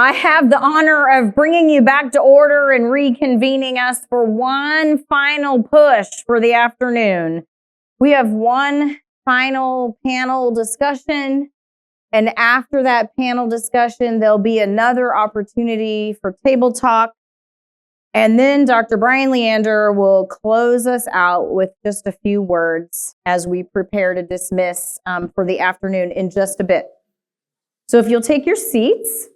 I have the honor of bringing you back to order and reconvening us for one final push for the afternoon. We have one final panel discussion, and after that panel discussion, there'll be another opportunity for table talk. And then Dr. Brian Leander will close us out with just a few words as we prepare to dismiss for the afternoon in just a bit. So if you'll take your seats.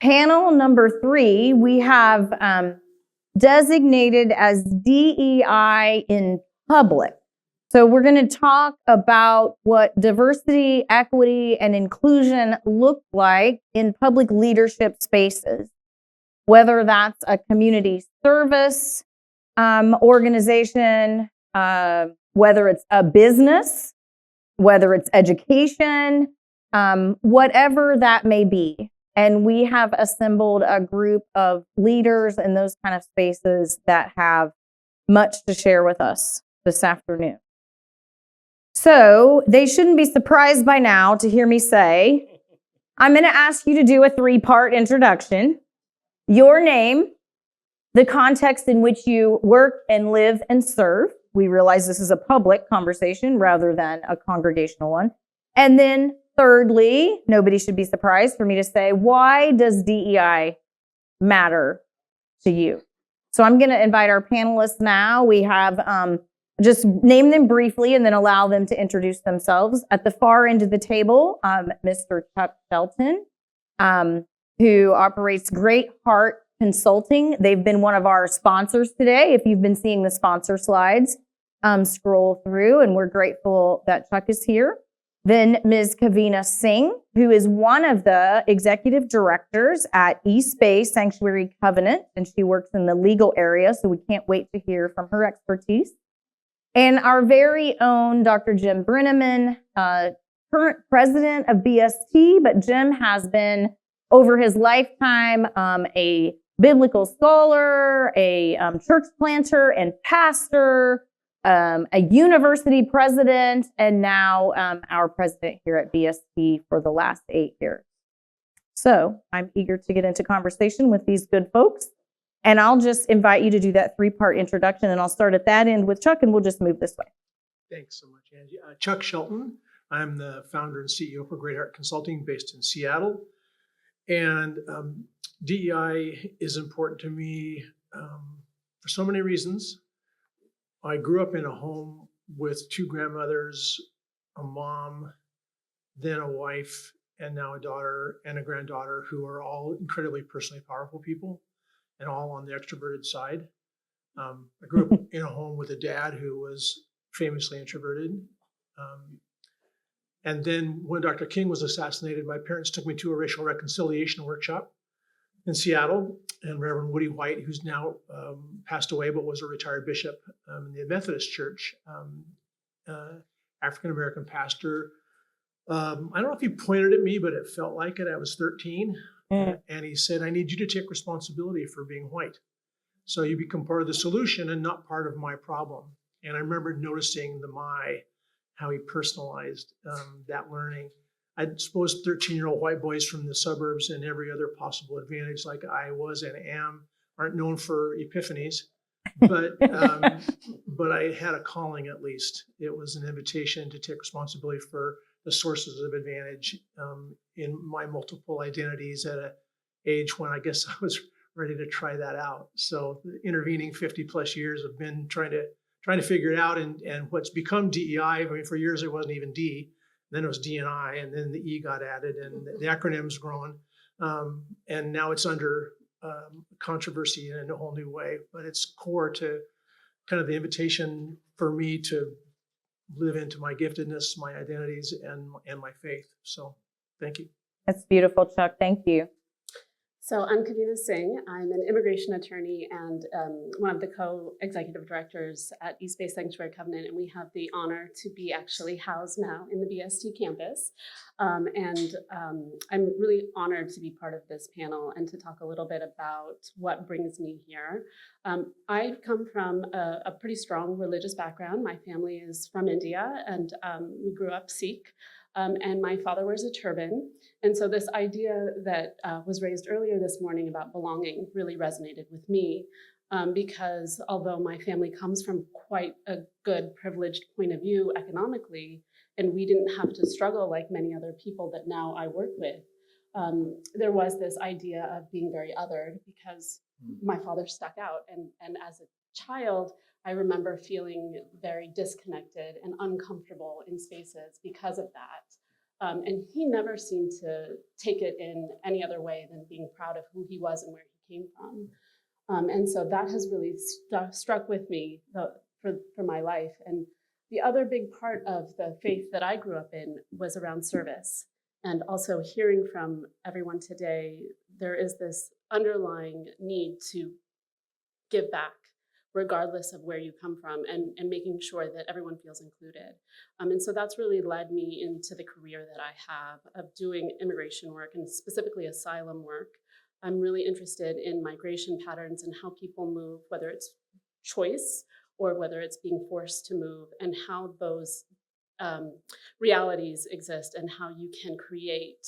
Panel number 3, we have designated as DEI in public. So we're going to talk about what diversity, equity, and inclusion look like in public leadership spaces, whether that's a community service organization, whether it's a business, whether it's education, whatever that may be. And we have assembled a group of leaders in those kind of spaces that have much to share with us this afternoon. So they shouldn't be surprised by now to hear me say, I'm going to ask you to do a 3-part introduction. Your name, the context in which you work and live and serve. We realize this is a public conversation rather than a congregational one. And then thirdly, nobody should be surprised for me to say, why does DEI matter to you? So I'm going to invite our panelists now. We have just name them briefly and then allow them to introduce themselves. At the far end of the table, Mr. Chuck Shelton, who operates Greatheart Consulting. They've been one of our sponsors today. If you've been seeing the sponsor slides, scroll through, and we're grateful that Chuck is here. Then Ms. Kaveena Singh, who is one of the executive directors at East Bay Sanctuary Covenant, and she works in the legal area, so we can't wait to hear from her expertise. And our very own Dr. Jim Brenneman, current president of BST, but Jim has been, over his lifetime, a biblical scholar, a church planter and pastor, a university president, and now our president here at BST for the last 8 years. So I'm eager to get into conversation with these good folks. And I'll just invite you to do that 3-part introduction, and I'll start at that end with Chuck, and we'll just move this way. Thanks so much, Angie. Chuck Shelton. I'm the founder and CEO for Greatheart Consulting based in Seattle. And DEI is important to me for so many reasons. I grew up in a home with 2 grandmothers, a mom, then a wife, and now a daughter and a granddaughter who are all incredibly personally powerful people and all on the extroverted side. I grew up in a home with a dad who was famously introverted. And then when Dr. King was assassinated, my parents took me to a racial reconciliation workshop in Seattle, and Reverend Woody White, who's now passed away but was a retired bishop in the Methodist Church, African-American pastor. I don't know if he pointed at me, but it felt like it. I was 13, and he said, I need you to take responsibility for being white. So you become part of the solution and not part of my problem. And I remember noticing how he personalized that learning. I suppose 13-year-old white boys from the suburbs and every other possible advantage like I was and am aren't known for epiphanies, but I had a calling at least. It was an invitation to take responsibility for the sources of advantage in my multiple identities at an age when I guess I was ready to try that out. So the intervening 50 plus years have been trying to figure it out, and what's become DEI. I mean, for years it wasn't even D. Then it was D&I, and then the E got added, and the acronym's grown. And now it's under controversy in a whole new way. But it's core to kind of the invitation for me to live into my giftedness, my identities, and my faith. So thank you. That's beautiful, Chuck. Thank you. So I'm Kaveena Singh. I'm an immigration attorney and one of the co-executive directors at East Bay Sanctuary Covenant, and we have the honor to be actually housed now in the BST campus. I'm really honored to be part of this panel and to talk a little bit about what brings me here. I come from a pretty strong religious background. My family is from India, and we grew up Sikh. And my father wears a turban. And so this idea that was raised earlier this morning about belonging really resonated with me, because although my family comes from quite a good privileged point of view economically, and we didn't have to struggle like many other people that now I work with, there was this idea of being very othered because my father stuck out. And as a child, I remember feeling very disconnected and uncomfortable in spaces because of that. And he never seemed to take it in any other way than being proud of who he was and where he came from. And so that has really struck with me for my life. And the other big part of the faith that I grew up in was around service. And also hearing from everyone today, there is this underlying need to give back, regardless of where you come from, and making sure that everyone feels included. And so that's really led me into the career that I have of doing immigration work, and specifically asylum work. I'm really interested in migration patterns and how people move, whether it's choice or whether it's being forced to move, and how those realities exist and how you can create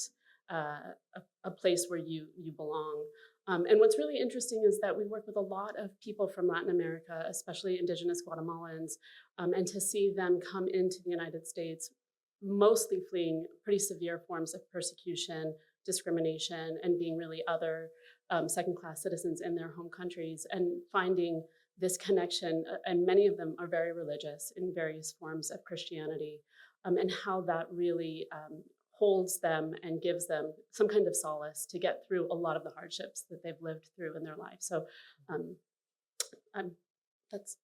a place where you belong. And what's really interesting is that we work with a lot of people from Latin America, especially indigenous Guatemalans, and to see them come into the United States, mostly fleeing pretty severe forms of persecution, discrimination, and being really other second-class citizens in their home countries, and finding this connection, and many of them are very religious in various forms of Christianity, and how that really holds them and gives them some kind of solace to get through a lot of the hardships that they've lived through in their life. So that's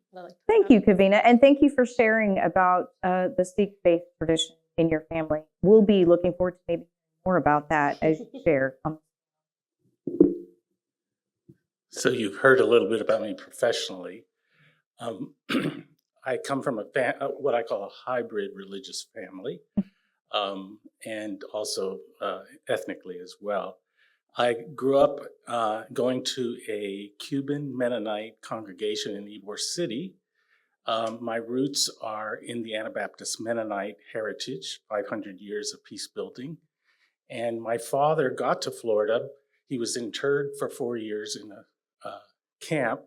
what I like to Thank you, Kaveena, and thank you for sharing about the Sikh faith tradition in your family. We'll be looking forward to maybe more about that as you share. So you've heard a little bit about me professionally. I come from what I call a hybrid religious family, and also ethnically as well. I grew up going to a Cuban Mennonite congregation in Ybor City. My roots are in the Anabaptist Mennonite heritage, 500 years of peace building. And my father got to Florida. He was interred for 4 years in a camp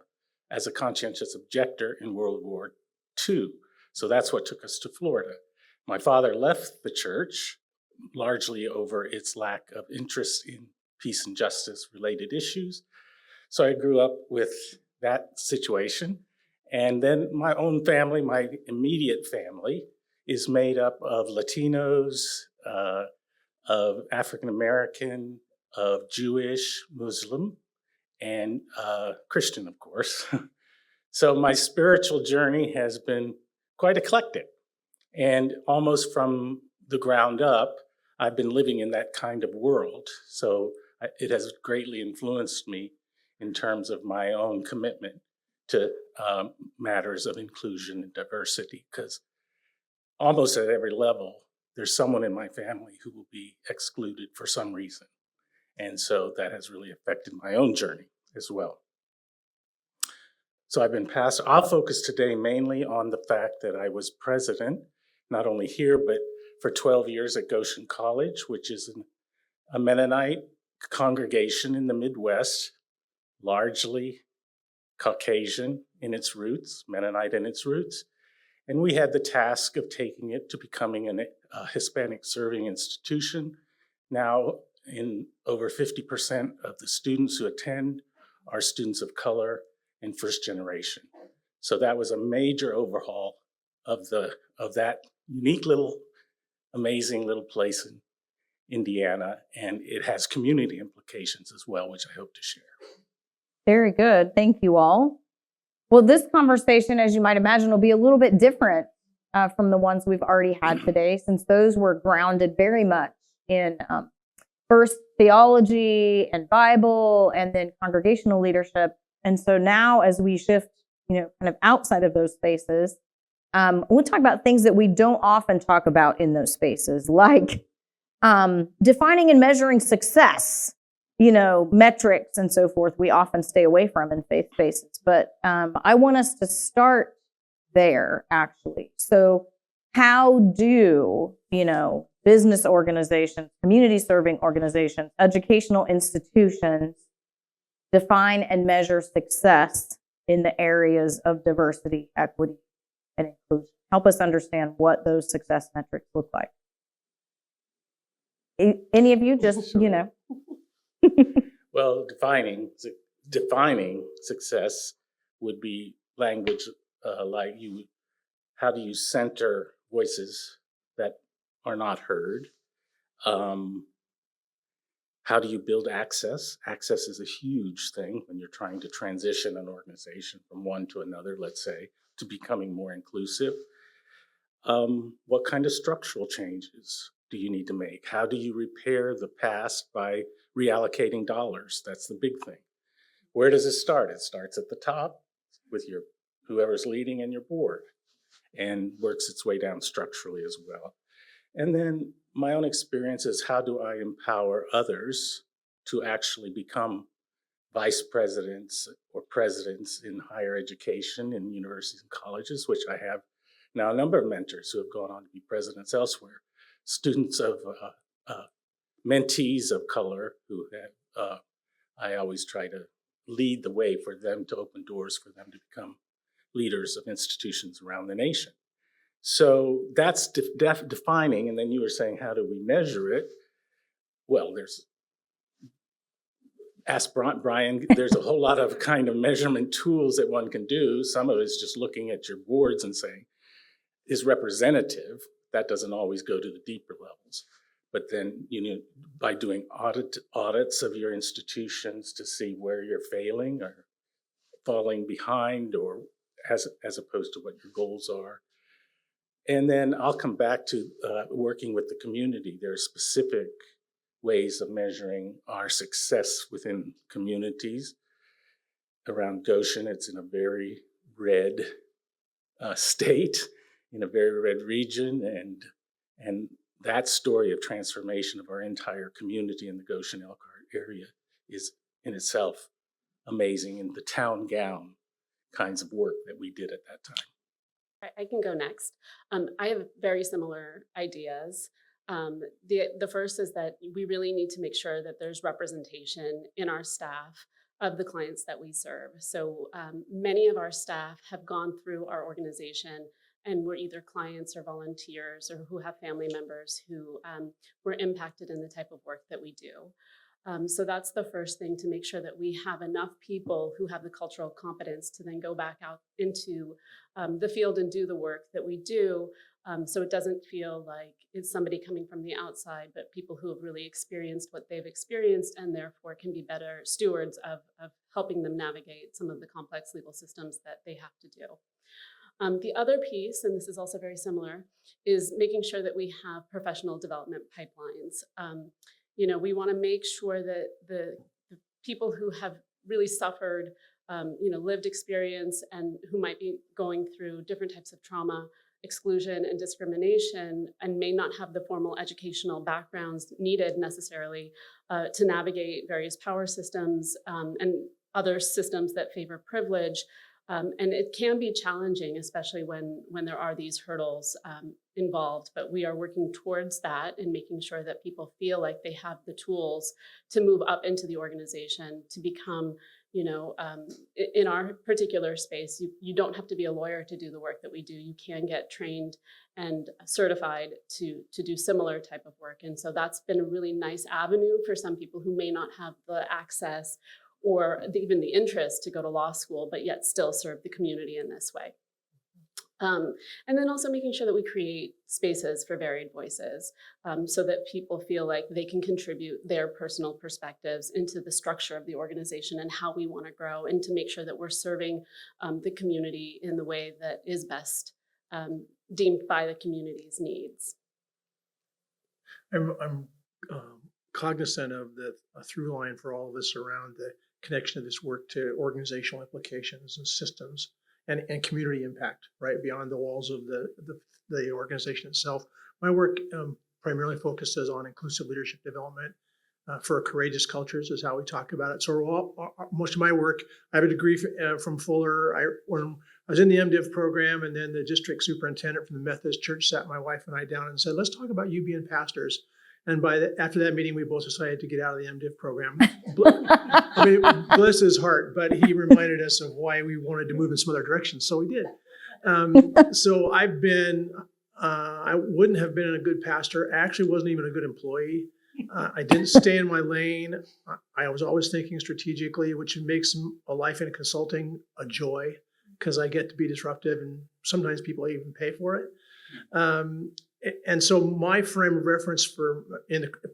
as a conscientious objector in World War II. So that's what took us to Florida. My father left the church largely over its lack of interest in peace and justice related issues. So I grew up with that situation. And then my own family, my immediate family, is made up of Latinos, of African American, of Jewish, Muslim, and Christian, of course. So my spiritual journey has been quite eclectic. And almost from the ground up, I've been living in that kind of world. So it has greatly influenced me in terms of my own commitment to matters of inclusion and diversity, because almost at every level, there's someone in my family who will be excluded for some reason. And so that has really affected my own journey as well. So I've been pastor. I'll focus today mainly on the fact that I was president, not only here, but for 12 years at Goshen College, which is a Mennonite congregation in the Midwest, largely Caucasian in its roots, Mennonite in its roots. And we had the task of taking it to becoming a Hispanic serving institution. Now, in over 50% of the students who attend are students of color and first generation. So that was a major overhaul of that unique little, amazing little place in Indiana. And it has community implications as well, which I hope to share. Very good. Thank you all. Well, this conversation, as you might imagine, will be a little bit different from the ones we've already had today, since those were grounded very much in first theology and Bible, and then congregational leadership. And so now, as we shift, kind of outside of those spaces, we'll talk about things that we don't often talk about in those spaces, like defining and measuring success, metrics and so forth. We often stay away from in faith spaces, but I want us to start there, actually. So how do, business organizations, community serving organizations, educational institutions define and measure success in the areas of diversity, equity, and inclusion? Help us understand what those success metrics look like. Any of you, just, Well, defining success would be language like how do you center voices that are not heard? How do you build access? Access is a huge thing when you're trying to transition an organization from one to another, let's say, to becoming more inclusive. What kind of structural changes do you need to make? How do you repair the past by reallocating dollars? That's the big thing. Where does it start? It starts at the top with whoever's leading and your board, and works its way down structurally as well. And then my own experience is, how do I empower others to actually become vice presidents or presidents in higher education in universities and colleges, which I have now a number of mentors who have gone on to be presidents elsewhere, students of mentees of color who have, I always try to lead the way for them, to open doors for them to become leaders of institutions around the nation. So that's defining. And then you were saying, how do we measure it? Well, ask Brian, there's a whole lot of kind of measurement tools that one can do. Some of it's just looking at your boards and saying, is representative. That doesn't always go to the deeper levels. But then, by doing audits of your institutions to see where you're failing or falling behind, or as opposed to what your goals are. And then I'll come back to working with the community. There are specific ways of measuring our success within communities. Around Goshen, it's in a very red state, in a very red region, and that story of transformation of our entire community in the Goshen-Elkhart area is in itself amazing, in the town gown kinds of work that we did at that time. I can go next. I have very similar ideas. The first is that we really need to make sure that there's representation in our staff of the clients that we serve. So many of our staff have gone through our organization and were either clients or volunteers, or who have family members who were impacted in the type of work that we do. So that's the first thing, to make sure that we have enough people who have the cultural competence to then go back out into the field and do the work that we do. So it doesn't feel like it's somebody coming from the outside, but people who have really experienced what they've experienced, and therefore can be better stewards of helping them navigate some of the complex legal systems that they have to do. The other piece, and this is also very similar, is making sure that we have professional development pipelines. We want to make sure that the people who have really suffered, lived experience, and who might be going through different types of trauma, exclusion, and discrimination, and may not have the formal educational backgrounds needed necessarily to navigate various power systems and other systems that favor privilege. And it can be challenging, especially when there are these hurdles involved. But we are working towards that and making sure that people feel like they have the tools to move up into the organization, to become, in our particular space, you don't have to be a lawyer to do the work that we do. You can get trained and certified to do similar type of work. And so that's been a really nice avenue for some people who may not have the access or even the interest to go to law school, but yet still serve the community in this way. And then also making sure that we create spaces for varied voices so that people feel like they can contribute their personal perspectives into the structure of the organization and how we want to grow, and to make sure that we're serving the community in the way that is best deemed by the community's needs. I'm cognizant of the through line for all of this around the connection of this work to organizational implications and systems and community impact, right, beyond the walls of the organization itself. My work primarily focuses on inclusive leadership development for courageous cultures, is how we talk about it. So most of my work, I have a degree from Fuller. I was in the MDiv program, and then the district superintendent from the Methodist Church sat my wife and I down and said, let's talk about you being pastors. And after that meeting, we both decided to get out of the MDiv program. I mean, bless his heart, but he reminded us of why we wanted to move in some other directions, so we did. So I wouldn't have been a good pastor. I actually wasn't even a good employee. I didn't stay in my lane. I was always thinking strategically, which makes a life in consulting a joy, because I get to be disruptive, and sometimes people even pay for it. And so my frame of reference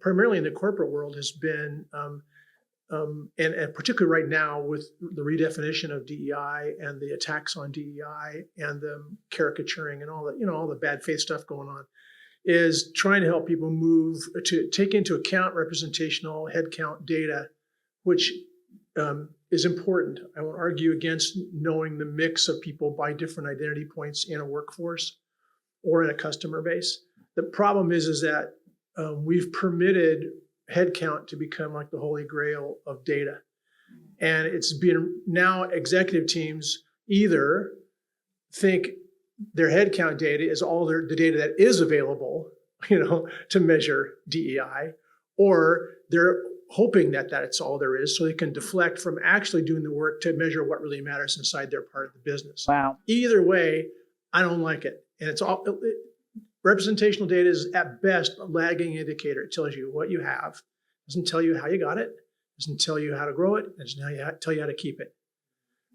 primarily in the corporate world has been, and particularly right now with the redefinition of DEI and the attacks on DEI and the caricaturing and all the bad faith stuff going on, is trying to help people move to take into account representational headcount data, which is important. I won't argue against knowing the mix of people by different identity points in a workforce or in a customer base. The problem is that we've permitted headcount to become like the holy grail of data. And it's been now executive teams either think their headcount data is all the data that is available, to measure DEI, or they're hoping that that's all there is, so they can deflect from actually doing the work to measure what really matters inside their part of the business. Wow. Either way, I don't like it. And representational data is at best a lagging indicator. It tells you what you have. It doesn't tell you how you got it. It doesn't tell you how to grow it. It doesn't tell you how to keep it.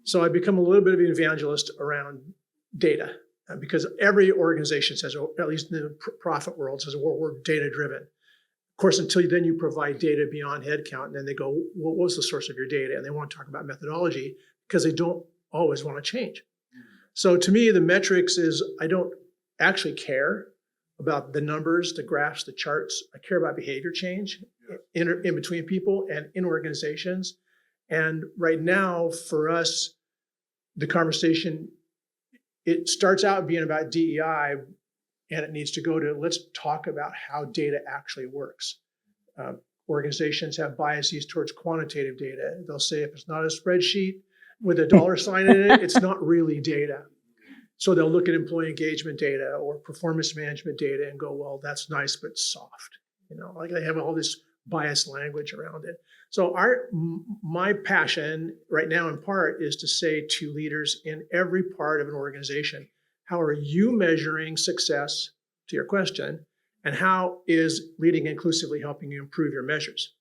So I've become a little bit of an evangelist around data, because every organization says, or at least in the profit world, says, well, we're data driven. Of course, until then you provide data beyond headcount, and then they go, well, what was the source of your data? And they want to talk about methodology, because they don't always want to change. So to me, the metrics is, I don't actually care about the numbers, the graphs, the charts. I care about behavior change in between people and in organizations. And right now, for us, the conversation, it starts out being about DEI, and it needs to go to, let's talk about how data actually works. Organizations have biases towards quantitative data. They'll say if it's not a spreadsheet with a dollar sign in it, it's not really data. So they'll look at employee engagement data or performance management data and go, well, that's nice, but soft. Like they have all this biased language around it. So my passion right now in part is to say to leaders in every part of an organization, how are you measuring success, to your question, and how is leading inclusively helping you improve your measures?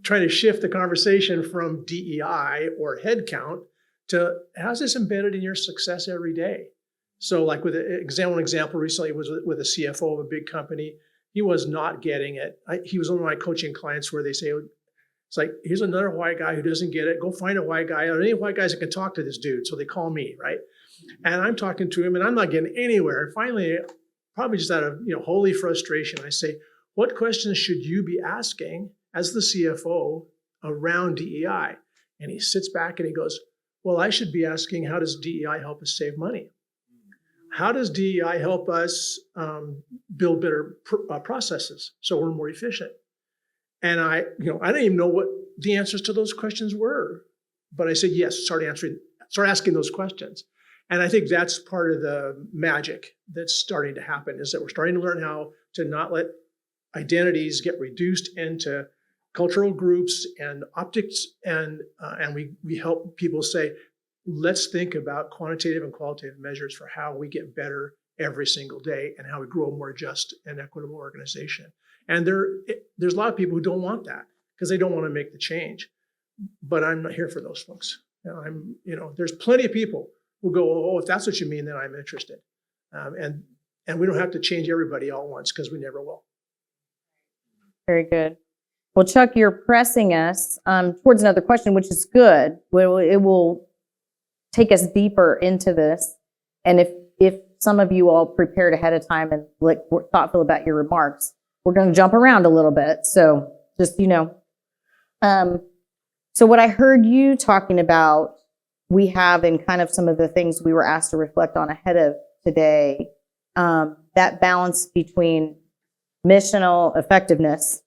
Trying to shift the conversation from DEI or headcount to how's this embedded in your success every day? So like with one example recently was with a CFO of a big company. He was not getting it. He was one of my coaching clients where they say, it's like, here's another white guy who doesn't get it. Go find a white guy, or any white guys that can talk to this dude. So they call me, right? And I'm talking to him and I'm not getting anywhere. And finally, probably just out of holy frustration, I say, what questions should you be asking as the CFO around DEI? And he sits back and he goes, well, I should be asking, how does DEI help us save money? How does DEI help us build better processes so we're more efficient? And I didn't even know what the answers to those questions were, but I said, yes, start asking those questions. And I think that's part of the magic that's starting to happen, is that we're starting to learn how to not let identities get reduced into cultural groups and optics, and we help people say, let's think about quantitative and qualitative measures for how we get better every single day and how we grow a more just and equitable organization. And there's a lot of people who don't want that because they don't want to make the change. But I'm not here for those folks. There's plenty of people who go, oh, if that's what you mean, then I'm interested. And we don't have to change everybody all at once, because we never will. Very good. Well, Chuck, you're pressing us towards another question, which is good. It will take us deeper into this. And if some of you all prepared ahead of time and were thoughtful about your remarks, we're going to jump around a little bit. So just, so what I heard you talking about, we have in kind of some of the things we were asked to reflect on ahead of today, that balance between missional effectiveness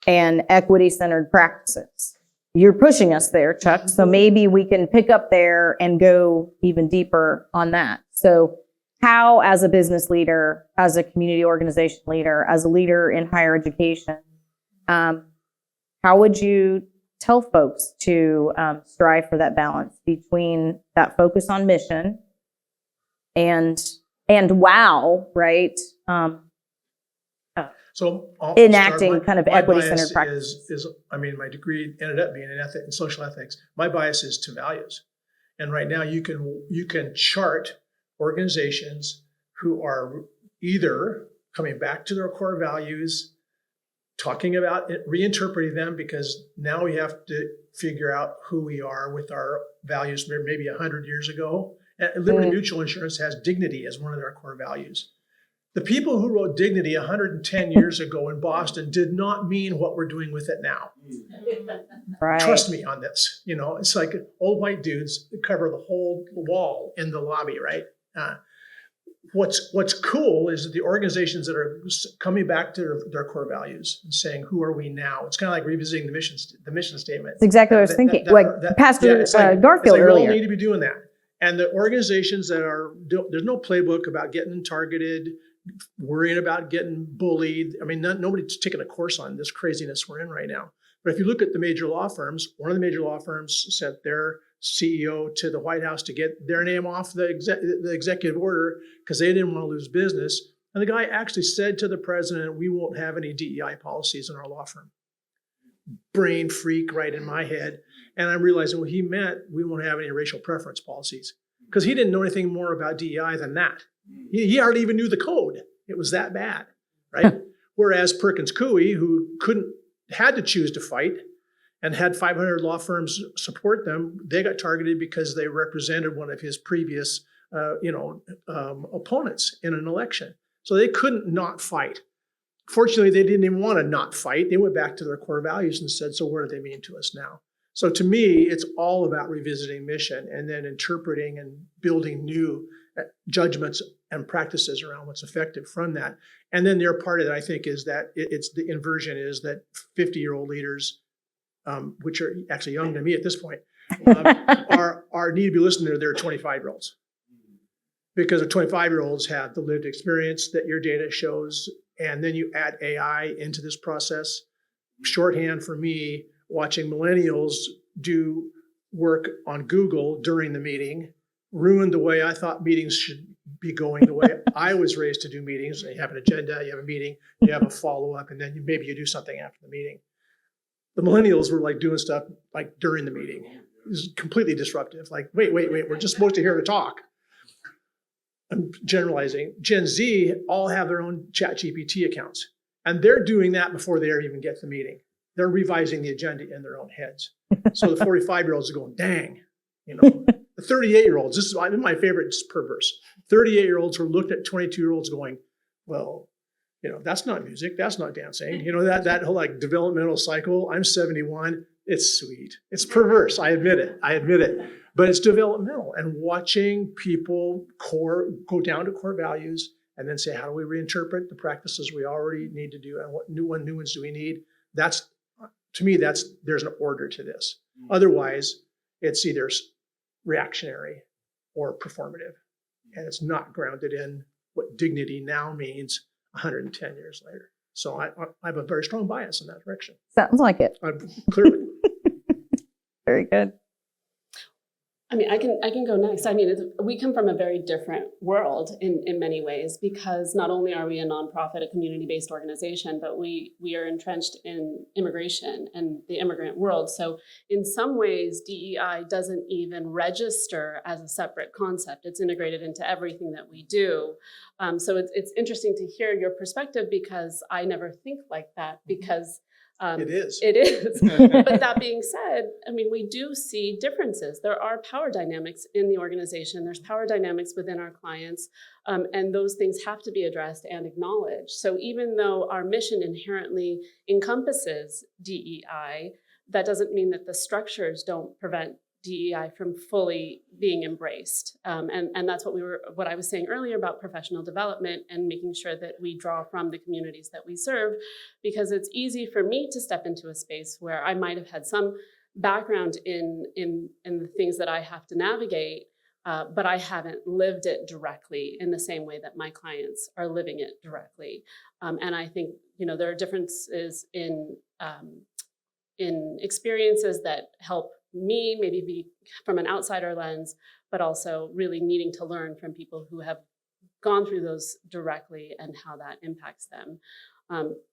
and equity-centered practices. you're pushing us there, Chuck. So maybe we can pick up there and go even deeper on that. So how, as a business leader, as a community organization leader, as a leader in higher education, how would you tell folks to strive for that balance between that focus on mission and wow, right? So I'll Enacting start. kind of My equity-centered bias practices. is, I mean, my degree ended up being in social ethics. My bias is to values. And right now you can chart organizations who are either coming back to their core values, talking about it, reinterpreting them, because now we have to figure out who we are with our values maybe 100 years ago. And Liberty Mutual Insurance has dignity as one of their core values. The people who wrote dignity 110 years ago in Boston did not mean what we're doing with it now. Right. Trust me on this. You know, it's like old white dudes that cover the whole wall in the lobby, right? What's cool is that the organizations that are coming back to their core values and saying, "Who are we now?" It's kind of like revisiting the mission statement. That's exactly what I was thinking. Pastor Garfield we earlier. all need to be doing that. And the organizations that there's no playbook about getting targeted, worrying about getting bullied. I mean, nobody's taking a course on this craziness we're in right now. But if you look at the major law firms, one of the major law firms sent their CEO to the White House to get their name off the executive order because they didn't want to lose business. And the guy actually said to the president, "We won't have any DEI policies in our law firm." Brain freak right in my head. And I'm realizing what he meant, we won't have any racial preference policies, because he didn't know anything more about DEI than that. He hardly even knew the code. It was that bad, right? Whereas Perkins Coie, who had to choose to fight and had 500 law firms support them, they got targeted because they represented one of his previous, opponents in an election. So they couldn't not fight. Fortunately, they didn't even want to not fight. They went back to their core values and said, "So what do they mean to us now?" So to me, it's all about revisiting mission and then interpreting and building new judgments and practices around what's effective from that. And then their part of it, I think, is that it's the inversion is that 50-year-old leaders, which are actually young to me at this point, are need to be listening to their 25-year-olds. Because the 25-year-olds have the lived experience that your data shows, and then you add AI into this process. Shorthand for me, watching millennials do work on Google during the meeting ruined the way I thought meetings should be going, the way I was raised to do meetings. You have an agenda, you have a meeting, you have a follow-up, and then maybe you do something after the meeting. The millennials were like doing stuff like during the meeting. It was completely disruptive. Like, wait, we're just supposed to hear the talk. I'm generalizing. Gen Z all have their own ChatGPT accounts, and they're doing that before they ever even get to the meeting. They're revising the agenda in their own heads. So the 45-year-olds are going, dang, The 38-year-olds, this is my favorite, it's perverse. 38-year-olds who looked at 22-year-olds going, well, that's not music, that's not dancing. That whole like developmental cycle. I'm 71. It's sweet. It's perverse. I admit it. But it's developmental, and watching people go down to core values and then say, how do we reinterpret the practices we already need to do, and what new ones do we need? To me, there's an order to this. Otherwise, it's either reactionary or performative, and it's not grounded in what dignity now means 110 years later. So I have a very strong bias in that direction. Sounds like it. Clearly. Very good. I mean, I can go next. I mean, we come from a very different world in many ways, because not only are we a nonprofit, a community-based organization, but we are entrenched in immigration and the immigrant world. So in some ways, DEI doesn't even register as a separate concept. It's integrated into everything that we do. So it's interesting to hear your perspective, because I never think like that, because It is. But that being said, I mean, we do see differences. There are power dynamics in the organization. There's power dynamics within our clients, and those things have to be addressed and acknowledged. So even though our mission inherently encompasses DEI, that doesn't mean that the structures don't prevent DEI from fully being embraced. And that's what I was saying earlier about professional development and making sure that we draw from the communities that we serve, because it's easy for me to step into a space where I might have had some background in the things that I have to navigate, but I haven't lived it directly in the same way that my clients are living it directly. And I think, there are differences in experiences that help me maybe be from an outsider lens, but also really needing to learn from people who have gone through those directly and how that impacts them.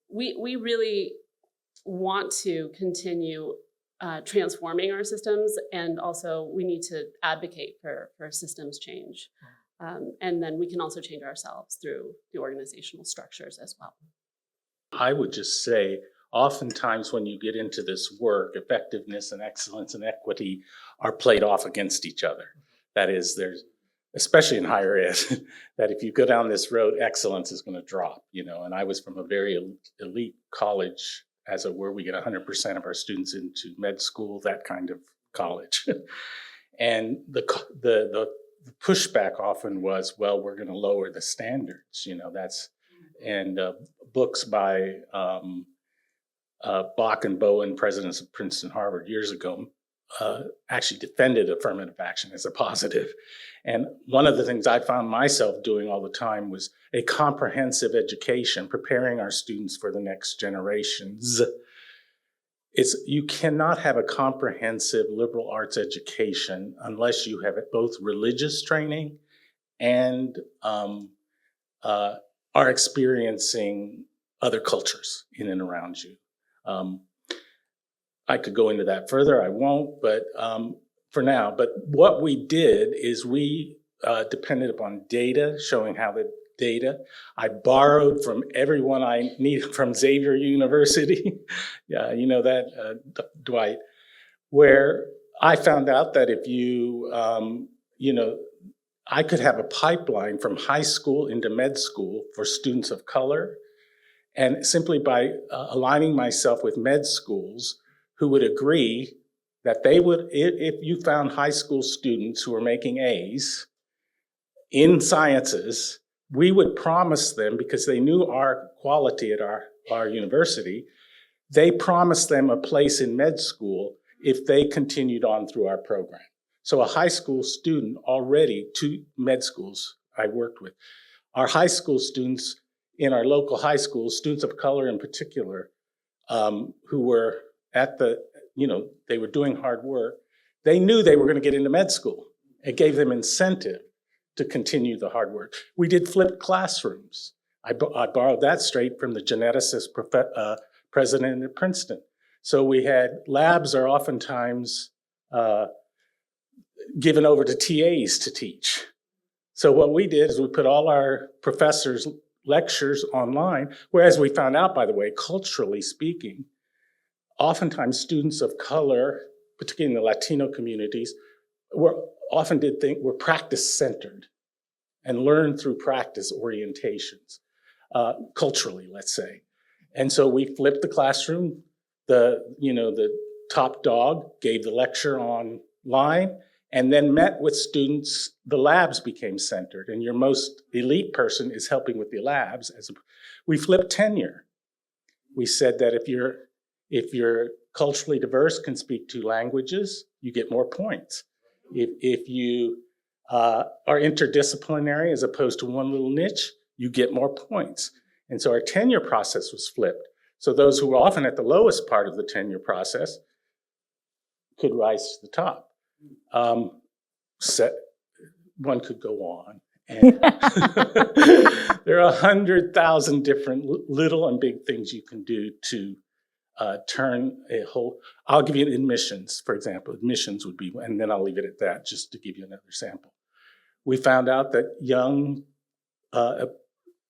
We really want to continue transforming our systems, and also we need to advocate for systems change. And then we can also change ourselves through the organizational structures as well. I would just say, oftentimes when you get into this work, effectiveness and excellence and equity are played off against each other. That is, there's, especially in higher ed, that if you go down this road, excellence is going to drop, and I was from a very elite college, as it were. We get 100% of our students into med school, that kind of college. And the pushback often was, well, we're going to lower the standards, and books by Bach and Bowen, presidents of Princeton, Harvard, years ago, actually defended affirmative action as a positive. And one of the things I found myself doing all the time was a comprehensive education, preparing our students for the next generations. You cannot have a comprehensive liberal arts education unless you have both religious training and are experiencing other cultures in and around you. I could go into that further, I won't, but for now. But what we did is we depended upon data, showing how the data. I borrowed from everyone I needed from Xavier University. Yeah, you know that, Dwight, where I found out that if you, I could have a pipeline from high school into med school for students of color. And simply by aligning myself with med schools who would agree that they would, if you found high school students who were making A's in sciences, we would promise them, because they knew our quality at our university, they promised them a place in med school if they continued on through our program. So a high school student already, 2 med schools I worked with, our high school students in our local high schools, students of color in particular, who were at the, they were doing hard work, they knew they were going to get into med school. It gave them incentive to continue the hard work. We did flipped classrooms. I borrowed that straight from the geneticist president at Princeton. So we had labs are oftentimes given over to TAs to teach. So what we did is we put all our professors' lectures online, whereas we found out, by the way, culturally speaking, oftentimes students of color, particularly in the Latino communities, were practice-centered and learned through practice orientations, culturally, let's say. And so we flipped the classroom. The top dog gave the lecture online and then met with students. The labs became centered, and your most elite person is helping with the labs. We flipped tenure. We said that if you're culturally diverse, can speak 2 languages, you get more points. If you are interdisciplinary as opposed to one little niche, you get more points. And so our tenure process was flipped. So those who were often at the lowest part of the tenure process could rise to the top. One could go on. And there are 100,000 different little and big things you can do to turn a whole. I'll give you admissions, for example. Admissions would be, and then I'll leave it at that, just to give you another sample. We found out that young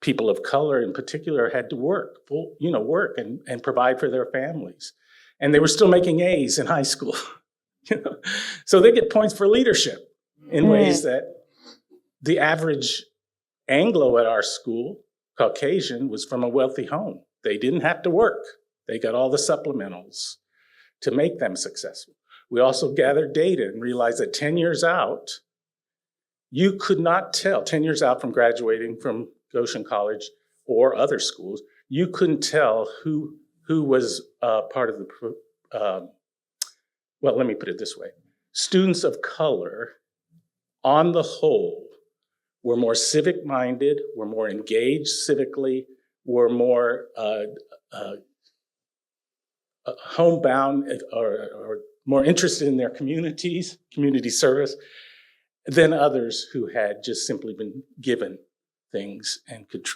people of color in particular had to work and provide for their families. And they were still making A's in high school. So they get points for leadership in ways that the average Anglo at our school, Caucasian, was from a wealthy home. They didn't have to work. They got all the supplementals to make them successful. We also gathered data and realized that 10 years out, you could not tell, 10 years out from graduating from Goshen College or other schools, you couldn't tell who was part of the well, let me put it this way. Students of color, on the whole, were more civic-minded, were more engaged civically, were more homebound or more interested in their communities, community service, than others who had just simply been given things and could,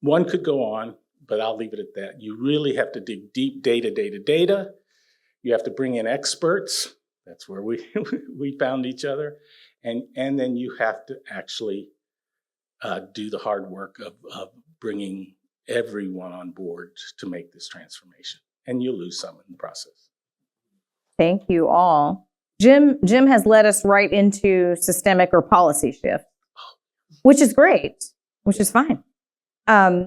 one could go on, but I'll leave it at that. You really have to dig deep data. You have to bring in experts. That's where we found each other. And then you have to actually do the hard work of bringing everyone on board to make this transformation. And you'll lose some in the process. Thank you all. Jim has led us right into systemic or policy shift, which is great, which is fine.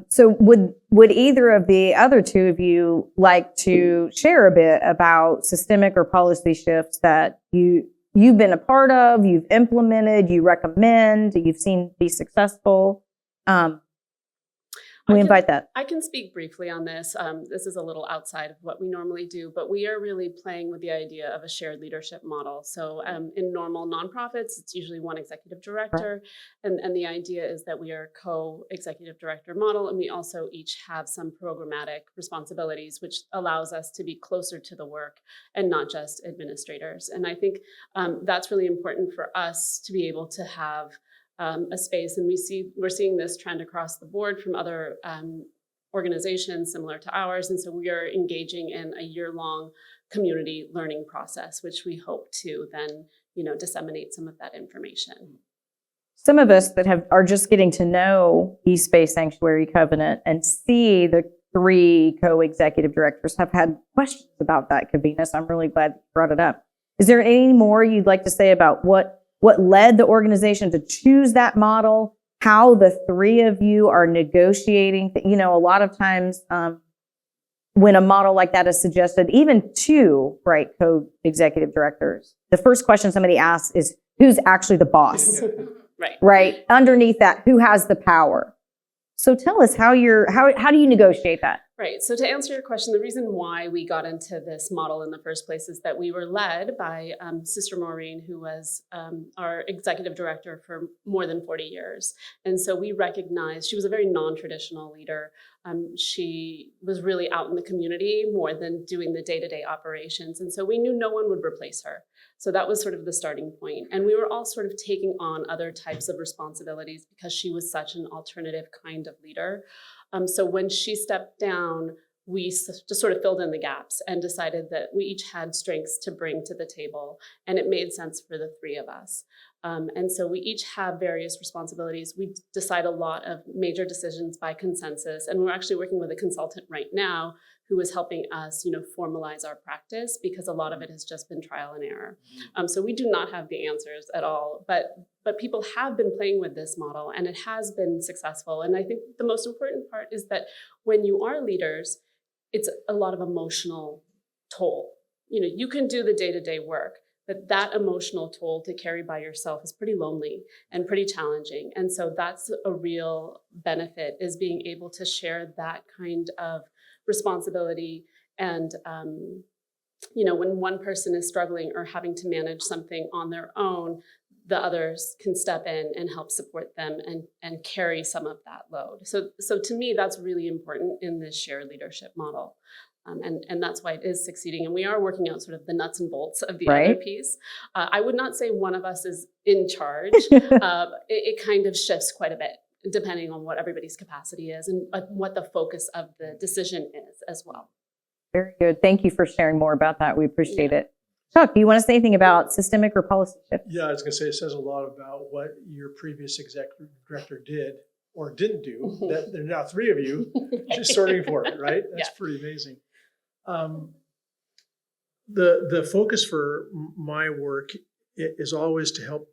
So would either of the other two of you like to share a bit about systemic or policy shifts that you've been a part of, you've implemented, you recommend, you've seen be successful? We invite that. I can speak briefly on this. This is a little outside of what we normally do, but we are really playing with the idea of a shared leadership model. So in normal nonprofits, it's usually one executive director. And the idea is that we are a co-executive director model, and we also each have some programmatic responsibilities, which allows us to be closer to the work and not just administrators. And I think that's really important for us to be able to have a space, and we're seeing this trend across the board from other organizations similar to ours, and so we are engaging in a year-long community learning process, which we hope to then, disseminate some of that information. Some of us that are just getting to know East Bay Sanctuary Covenant and see the 3 co-executive directors have had questions about that, Kaveena, so I'm really glad you brought it up. Is there any more you'd like to say about what led the organization to choose that model, how the 3 of you are negotiating? A lot of times when a model like that is suggested, even 2, right, co-executive directors, the first question somebody asks is, who's actually the boss? Right. Underneath that, who has the power? So tell us how do you negotiate that? Right. So to answer your question, the reason why we got into this model in the first place is that we were led by Sister Maureen, who was our executive director for more than 40 years. And so we recognized she was a very non-traditional leader. She was really out in the community more than doing the day-to-day operations. And so we knew no one would replace her. So that was sort of the starting point. And we were all sort of taking on other types of responsibilities because she was such an alternative kind of leader. So when she stepped down, we just sort of filled in the gaps and decided that we each had strengths to bring to the table, and it made sense for the 3 of us. And so we each have various responsibilities. We decide a lot of major decisions by consensus, and we're actually working with a consultant right now who is helping us, formalize our practice, because a lot of it has just been trial and error. So we do not have the answers at all, but people have been playing with this model, and it has been successful. And I think the most important part is that when you are leaders, it's a lot of emotional toll. You can do the day-to-day work, but that emotional toll to carry by yourself is pretty lonely and pretty challenging. And so that's a real benefit, is being able to share that kind of responsibility. And, when one person is struggling or having to manage something on their own, the others can step in and help support them and carry some of that load. So to me, that's really important in this shared leadership model. And that's why it is succeeding. And we are working out sort of the nuts and bolts of the other piece. I would not say one of us is in charge. It kind of shifts quite a bit, depending on what everybody's capacity is and what the focus of the decision is as well. Very good. Thank you for sharing more about that. We appreciate it. Chuck, do you want to say anything about systemic or policy shift? Yeah, I was going to say, it says a lot about what your previous executive director did or didn't do, that there are now 3 of you just sorting for it, right? That's pretty amazing. The focus for my work is always to help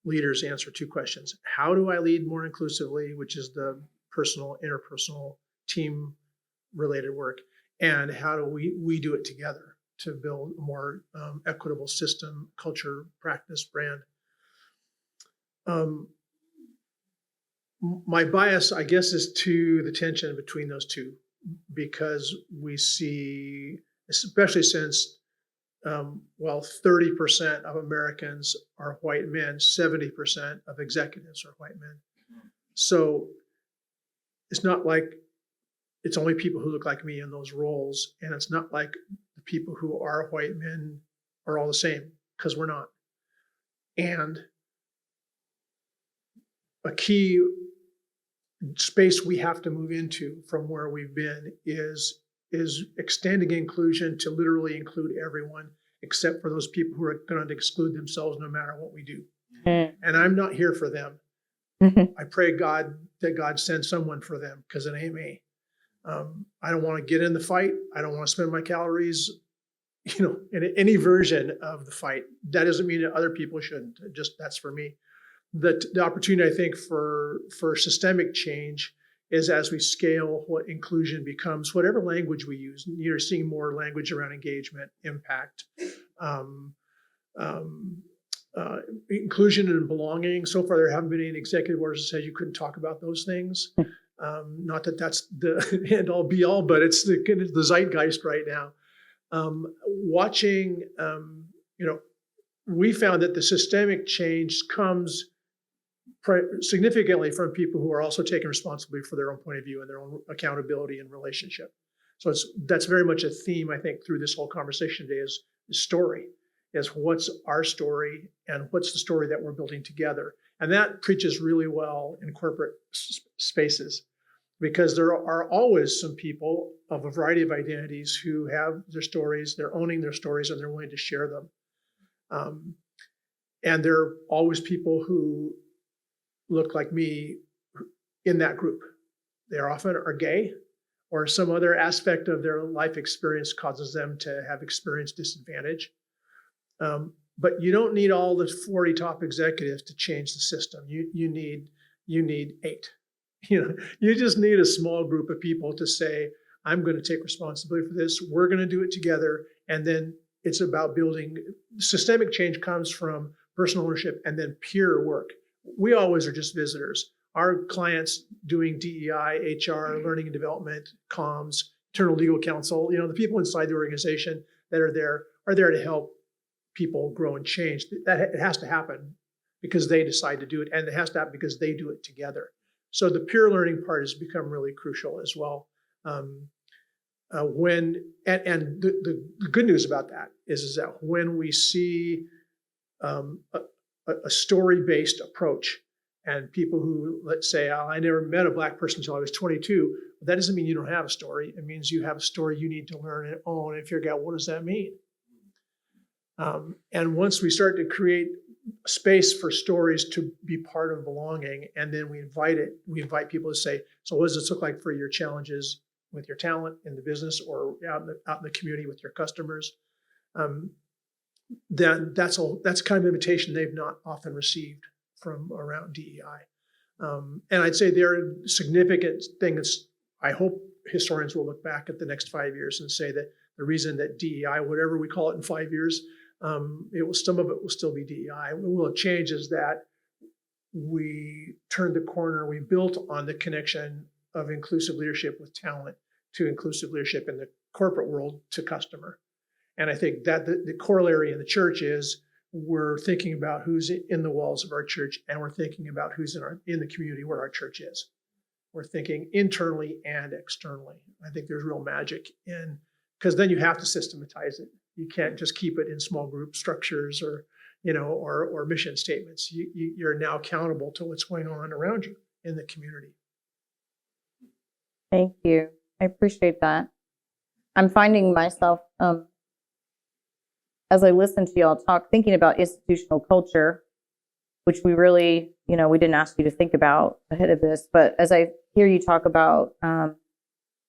leaders answer 2 questions. How do I lead more inclusively, which is the personal, interpersonal, team-related work, and how do we do it together to build a more equitable system, culture, practice, brand. My bias, I guess, is to the tension between those 2, because we see, especially since while 30% of Americans are white men, 70% of executives are white men. So it's not like it's only people who look like me in those roles, and it's not like the people who are white men are all the same, because we're not. And a key space we have to move into from where we've been is extending inclusion to literally include everyone, except for those people who are going to exclude themselves no matter what we do. And I'm not here for them. I pray God that God sends someone for them, because it ain't me. I don't want to get in the fight. I don't want to spend my calories, in any version of the fight. That doesn't mean that other people shouldn't. That's for me. The opportunity, I think, for systemic change is as we scale what inclusion becomes, whatever language we use. You're seeing more language around engagement, impact, inclusion and belonging. So far, there haven't been any executive orders that said you couldn't talk about those things. Not that that's the end all be all, but it's the zeitgeist right now. Watching, we found that the systemic change comes significantly from people who are also taking responsibility for their own point of view and their own accountability and relationship. So that's very much a theme, I think, through this whole conversation today is story, is what's our story and what's the story that we're building together. And that preaches really well in corporate spaces, because there are always some people of a variety of identities who have their stories, they're owning their stories, and they're willing to share them. And there are always people who look like me in that group. They often are gay, or some other aspect of their life experience causes them to have experienced disadvantage. But you don't need all the 40 top executives to change the system. You need 8. You just need a small group of people to say, I'm going to take responsibility for this. We're going to do it together. And then it's about building. Systemic change comes from personal ownership and then peer work. We always are just visitors. Our clients doing DEI, HR, learning and development, comms, internal legal counsel, the people inside the organization that are there to help people grow and change. That it has to happen because they decide to do it, and it has to happen because they do it together. So the peer learning part has become really crucial as well. The good news about that is that when we see a story-based approach, and people who, let's say, I never met a Black person until I was 22, that doesn't mean you don't have a story. It means you have a story you need to learn and own and figure out, what does that mean? And once we start to create space for stories to be part of belonging, and then we invite people to say, so what does this look like for your challenges with your talent in the business or out in the community with your customers? Then that's kind of invitation they've not often received from around DEI. And I'd say there are significant things. I hope historians will look back at the next 5 years and say that the reason that DEI, whatever we call it in 5 years, some of it will still be DEI. What will change is that we turned the corner. We built on the connection of inclusive leadership with talent to inclusive leadership in the corporate world to customer. And I think that the corollary in the church is we're thinking about who's in the walls of our church, and we're thinking about who's in the community where our church is. We're thinking internally and externally. I think there's real magic because then you have to systematize it. You can't just keep it in small group structures or mission statements. You're now accountable to what's going on around you in the community. Thank you. I appreciate that. I'm finding myself, as I listen to y'all talk, thinking about institutional culture, which we really, we didn't ask you to think about ahead of this, but as I hear you talk about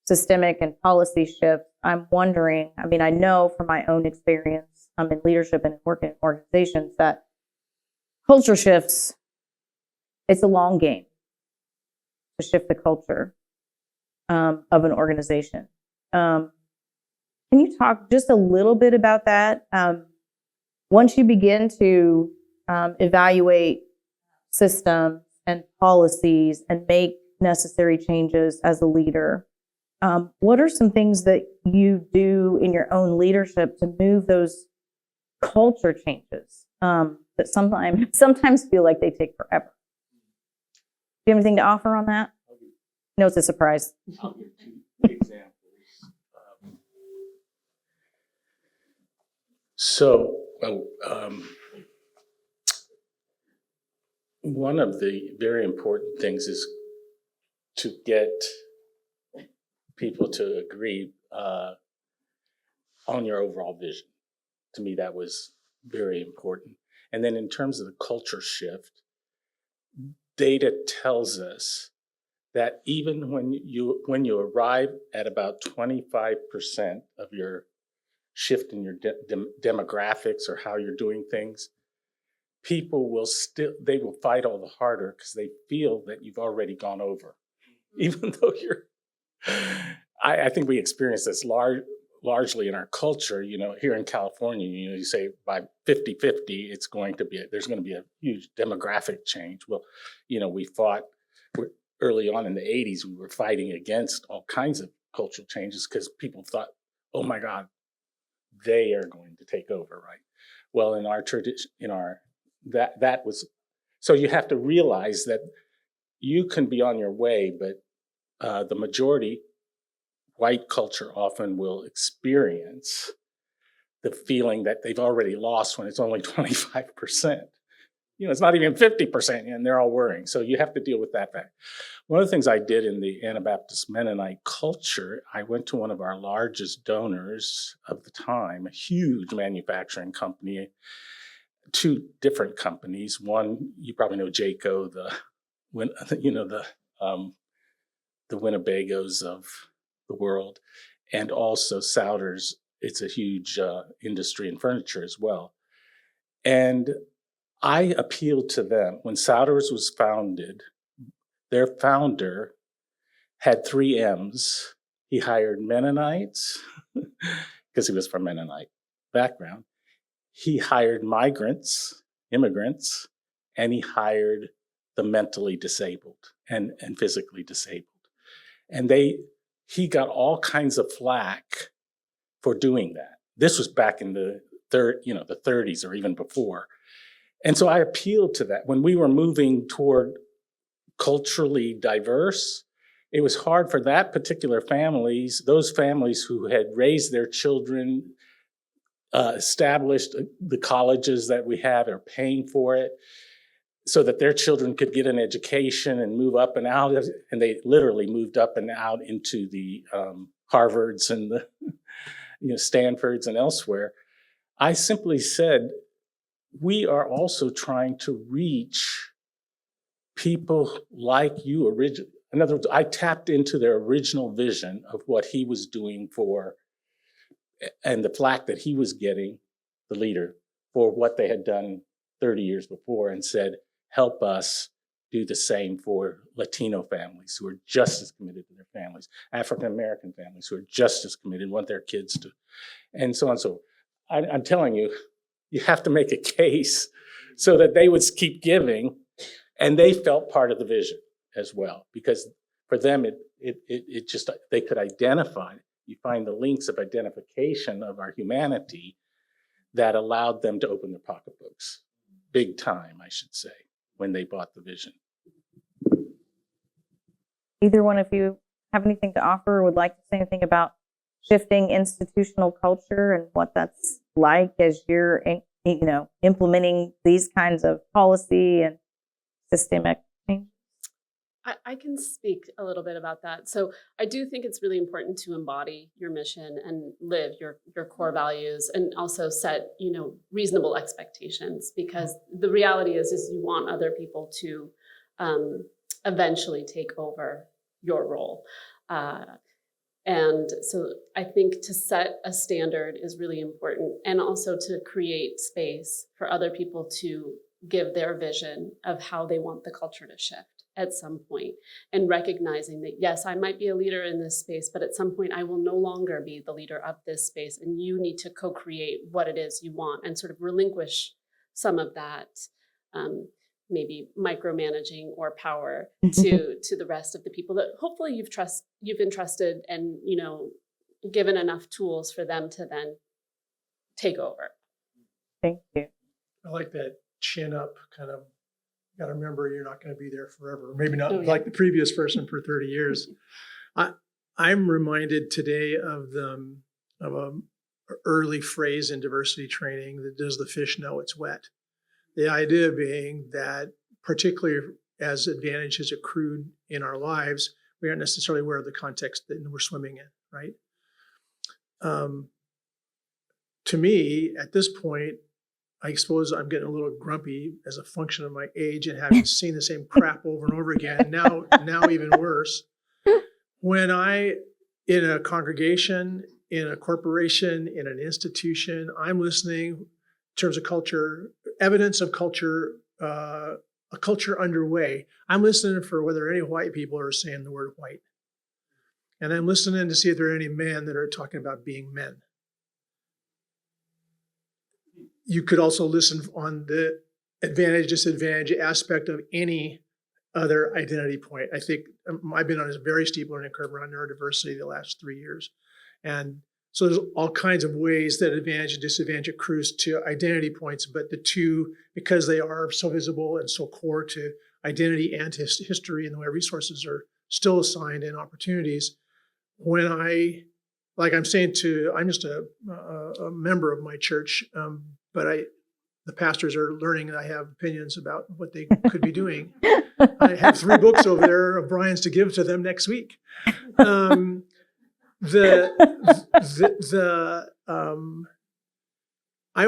systemic and policy shifts, I'm wondering, I know from my own experience in leadership and working in organizations that culture shifts, it's a long game to shift the culture of an organization. Can you talk just a little bit about that? Once you begin to evaluate systems and policies and make necessary changes as a leader, what are some things that you do in your own leadership to move those culture changes that sometimes feel like they take forever. Do you have anything to offer on that? No, it's a surprise. I'll give 2 examples. One of the very important things is to get people to agree on your overall vision. To me, that was very important. And then in terms of the culture shift, data tells us that even when you arrive at about 25% of your shift in your demographics or how you're doing things, people will they will fight all the harder because they feel that you've already gone over, even though I think we experience this largely in our culture. Here in California, you say by 50-50, there's going to be a huge demographic change. Well, we fought early on in the 80s, we were fighting against all kinds of cultural changes because people thought, oh my God, they are going to take over, right? Well, in our tradition, that was, so you have to realize that you can be on your way, but the majority, white culture often will experience the feeling that they've already lost when it's only 25%. It's not even 50%, and they're all worrying. So you have to deal with that fact. One of the things I did in the Anabaptist Mennonite culture, I went to one of our largest donors of the time, a huge manufacturing company, 2 different companies. One, you probably know Jayco, the Winnebagos of the world, and also Souders. It's a huge industry in furniture as well. And I appealed to them. When Souders was founded, their founder had 3 M's. He hired Mennonites, because he was from Mennonite background. He hired immigrants, and he hired the mentally disabled and physically disabled. And he got all kinds of flack for doing that. This was back in the 30s or even before. And so I appealed to that. When we were moving toward culturally diverse, it was hard for those families who had raised their children, established the colleges that we have, are paying for it, so that their children could get an education and move up and out. And they literally moved up and out into the Harvards and the Stanfords and elsewhere. I simply said, we are also trying to reach people like you originally. In other words, I tapped into their original vision of what he was doing and the flack that he was getting, the leader, for what they had done 30 years before, and said, help us do the same for Latino families who are just as committed to their families, African-American families who are just as committed, want their kids to, and so on. So I'm telling you, you have to make a case so that they would keep giving, and they felt part of the vision as well, because for them, it just, they could identify. You find the links of identification of our humanity that allowed them to open their pocketbooks, big time, I should say, when they bought the vision. Either one of you have anything to offer or would like to say anything about shifting institutional culture and what that's like as you're implementing these kinds of policy and systemic change? I can speak a little bit about that. So I do think it's really important to embody your mission and live your core values, and also set, reasonable expectations, because the reality is you want other people to eventually take over your role. And so I think to set a standard is really important, and also to create space for other people to give their vision of how they want the culture to shift at some point, and recognizing that, yes, I might be a leader in this space, but at some point I will no longer be the leader of this space, and you need to co-create what it is you want, and sort of relinquish some of that maybe micromanaging or power to the rest of the people that hopefully you've entrusted and given enough tools for them to then take over. Thank you. I like that chin up kind of, got to remember you're not going to be there forever. Maybe not Oh, yeah. like the previous person for 30 years. I'm reminded today of a early phrase in diversity training that does the fish know it's wet? The idea being that particularly as advantage is accrued in our lives, we aren't necessarily aware of the context that we're swimming in, right? To me, at this point, I suppose I'm getting a little grumpy as a function of my age and having seen the same crap over and over again. Now even worse. When in a congregation, in a corporation, in an institution, I'm listening in terms of culture, evidence of culture, a culture underway. I'm listening for whether any white people are saying the word white. And I'm listening to see if there are any men that are talking about being men. You could also listen on the advantage, disadvantage aspect of any other identity point. I think I've been on a very steep learning curve around neurodiversity the last 3 years. And so there's all kinds of ways that advantage and disadvantage accrues to identity points, but the two, because they are so visible and so core to identity and history and the way resources are still assigned and opportunities, when I'm saying I'm just a member of my church, but the pastors are learning that I have opinions about what they could be doing. I have 3 books over there of Brian's to give to them next week. I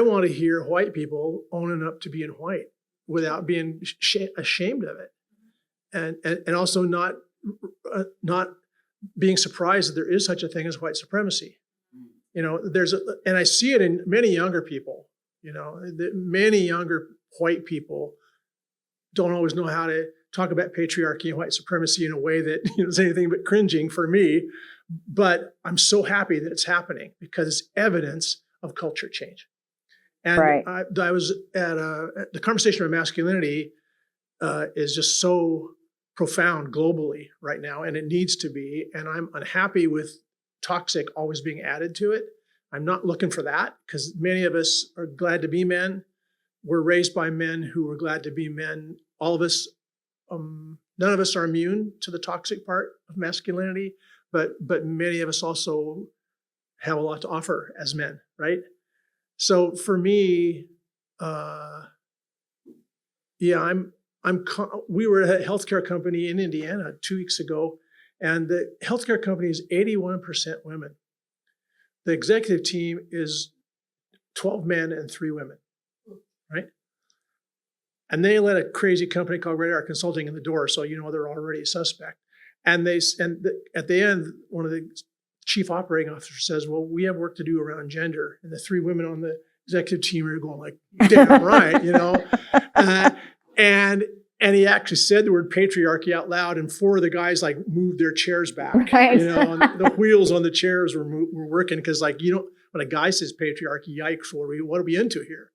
want to hear white people owning up to being white without being ashamed of it, and also not being surprised that there is such a thing as white supremacy. And I see it in many younger people. That many younger white people don't always know how to talk about patriarchy and white supremacy in a way that is anything but cringing for me. But I'm so happy that it's happening because it's evidence of culture change. And Right. I was at the conversation around masculinity is just so profound globally right now, and it needs to be. And I'm unhappy with toxic always being added to it. I'm not looking for that because many of us are glad to be men. We're raised by men who are glad to be men. All of us, none of us are immune to the toxic part of masculinity, but many of us also have a lot to offer as men, right? So for me, we were at a healthcare company in Indiana 2 weeks ago, and the healthcare company is 81% women. The executive team is 12 men and 3 women, right? And they let a crazy company called Greatheart Consulting in the door, so they're already a suspect. And at the end, one of the chief operating officers says, "Well, we have work to do around gender." And the 3 women on the executive team are going like, "Damn right," And he actually said the word patriarchy out loud, and 4 of the guys moved their chairs back. Right. And the wheels on the chairs were working because when a guy says patriarchy, yikes, what are we into here?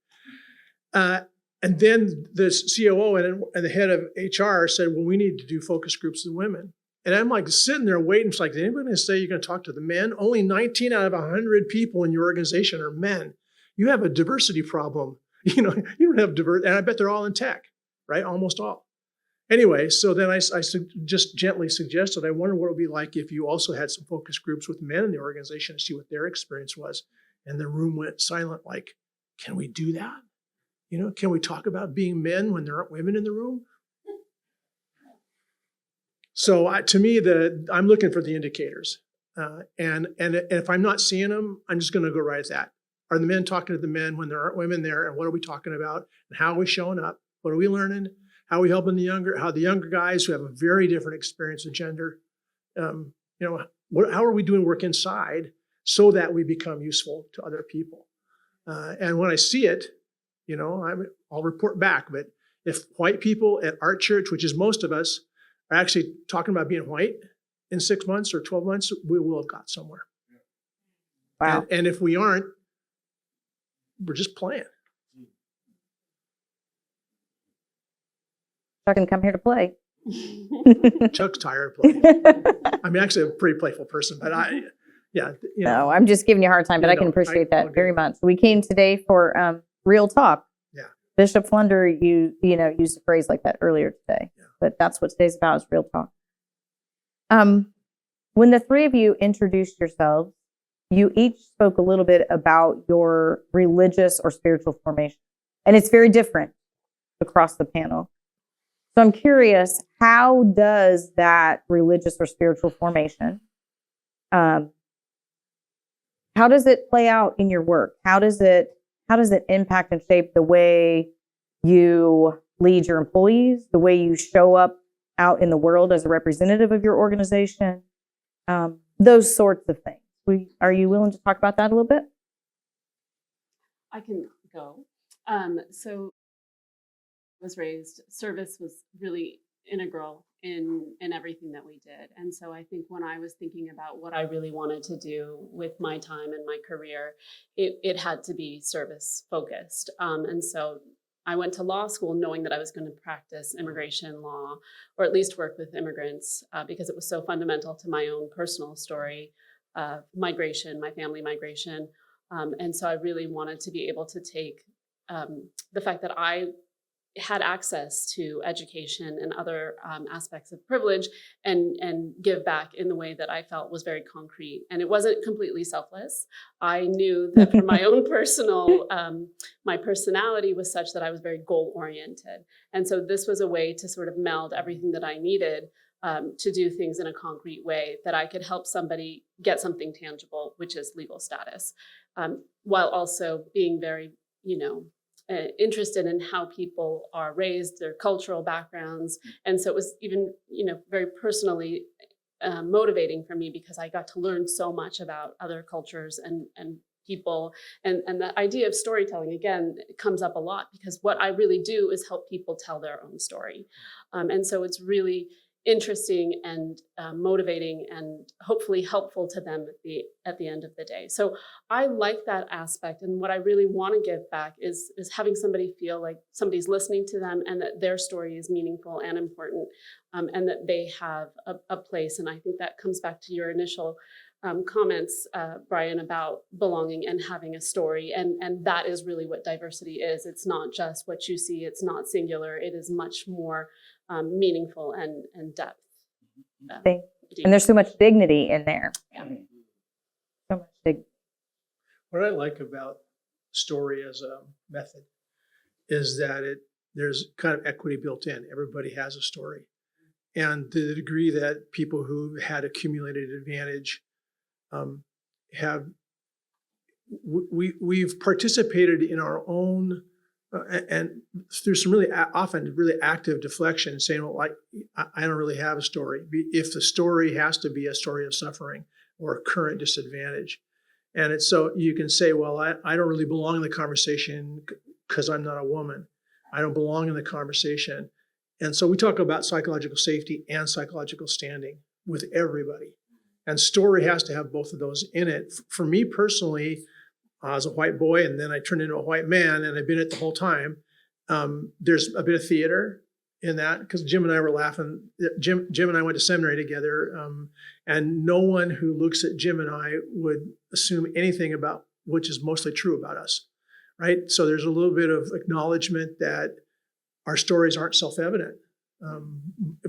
And then the COO and the head of HR said, "Well, we need to do focus groups of women." And I'm sitting there waiting. It's is anybody going to say you're going to talk to the men? Only 19 out of 100 people in your organization are men. You have a diversity problem. You don't have diversity, and I bet they're all in tech. Right? Almost all. Anyway, so then I just gently suggested, I wonder what it would be like if you also had some focus groups with men in the organization to see what their experience was. And the room went silent, can we do that? Can we talk about being men when there aren't women in the room? So to me, I'm looking for the indicators. And if I'm not seeing them, I'm just going to go right at that. Are the men talking to the men when there aren't women there? And what are we talking about? And how are we showing up? What are we learning? How are we helping the younger guys who have a very different experience of gender? How are we doing work inside so that we become useful to other people? And when I see it, I'll report back. But if white people at our church, which is most of us, are actually talking about being white in 6 months or 12 months, we will have got somewhere. Wow. And if we aren't, we're just playing. Chuck can come here to play. Chuck's tired of playing. I'm actually a pretty playful person, but No, I'm just giving you a hard time, but I can appreciate that very much. We came today for real talk. Yeah. Bishop Leander, used a phrase like that earlier today, but that's what today's about, is real talk. When the three of you introduced yourselves, you each spoke a little bit about your religious or spiritual formation, and it's very different across the panel. So I'm curious, how does that religious or spiritual formation, how does it play out in your work? How does it impact and shape the way you lead your employees, the way you show up out in the world as a representative of your organization, those sorts of things? Are you willing to talk about that a little bit? I can go. So I was raised, service was really integral in everything that we did. And so I think when I was thinking about what I really wanted to do with my time and my career, it had to be service focused. And so I went to law school knowing that I was going to practice immigration law, or at least work with immigrants, because it was so fundamental to my own personal story of migration, my family migration. And so I really wanted to be able to take the fact that I had access to education and other aspects of privilege and give back in the way that I felt was very concrete. And it wasn't completely selfless. I knew that for my own personal, my personality was such that I was very goal oriented. And so this was a way to sort of meld everything that I needed to do things in a concrete way that I could help somebody get something tangible, which is legal status, while also being very, interested in how people are raised, their cultural backgrounds. And so it was even, very personally motivating for me, because I got to learn so much about other cultures and people. And the idea of storytelling, again, comes up a lot, because what I really do is help people tell their own story. And so it's really interesting and motivating and hopefully helpful to them at the end of the day. So I like that aspect. And what I really want to give back is having somebody feel like somebody's listening to them and that their story is meaningful and important, and that they have a place. And I think that comes back to your initial comments, Brian, about belonging and having a story. And that is really what diversity is. It's not just what you see. It's not singular. It is much more meaningful and depth. And there's so much dignity in there. Yeah. So much dignity. What I like about story as a method is that there's kind of equity built in. Everybody has a story. And to the degree that people who had accumulated advantage we've participated in our own and there's some often really active deflection, saying, well, I don't really have a story. If the story has to be a story of suffering or a current disadvantage. And it's so you can say, well, I don't really belong in the conversation because I'm not a woman. I don't belong in the conversation. And so we talk about psychological safety and psychological standing with everybody. And story has to have both of those in it. For me personally, I was a white boy, and then I turned into a white man, and I've been it the whole time. There's a bit of theater in that, because Jim and I were laughing. Jim and I went to seminary together, and no one who looks at Jim and I would assume anything about which is mostly true about us, right? So there's a little bit of acknowledgement that our stories aren't self-evident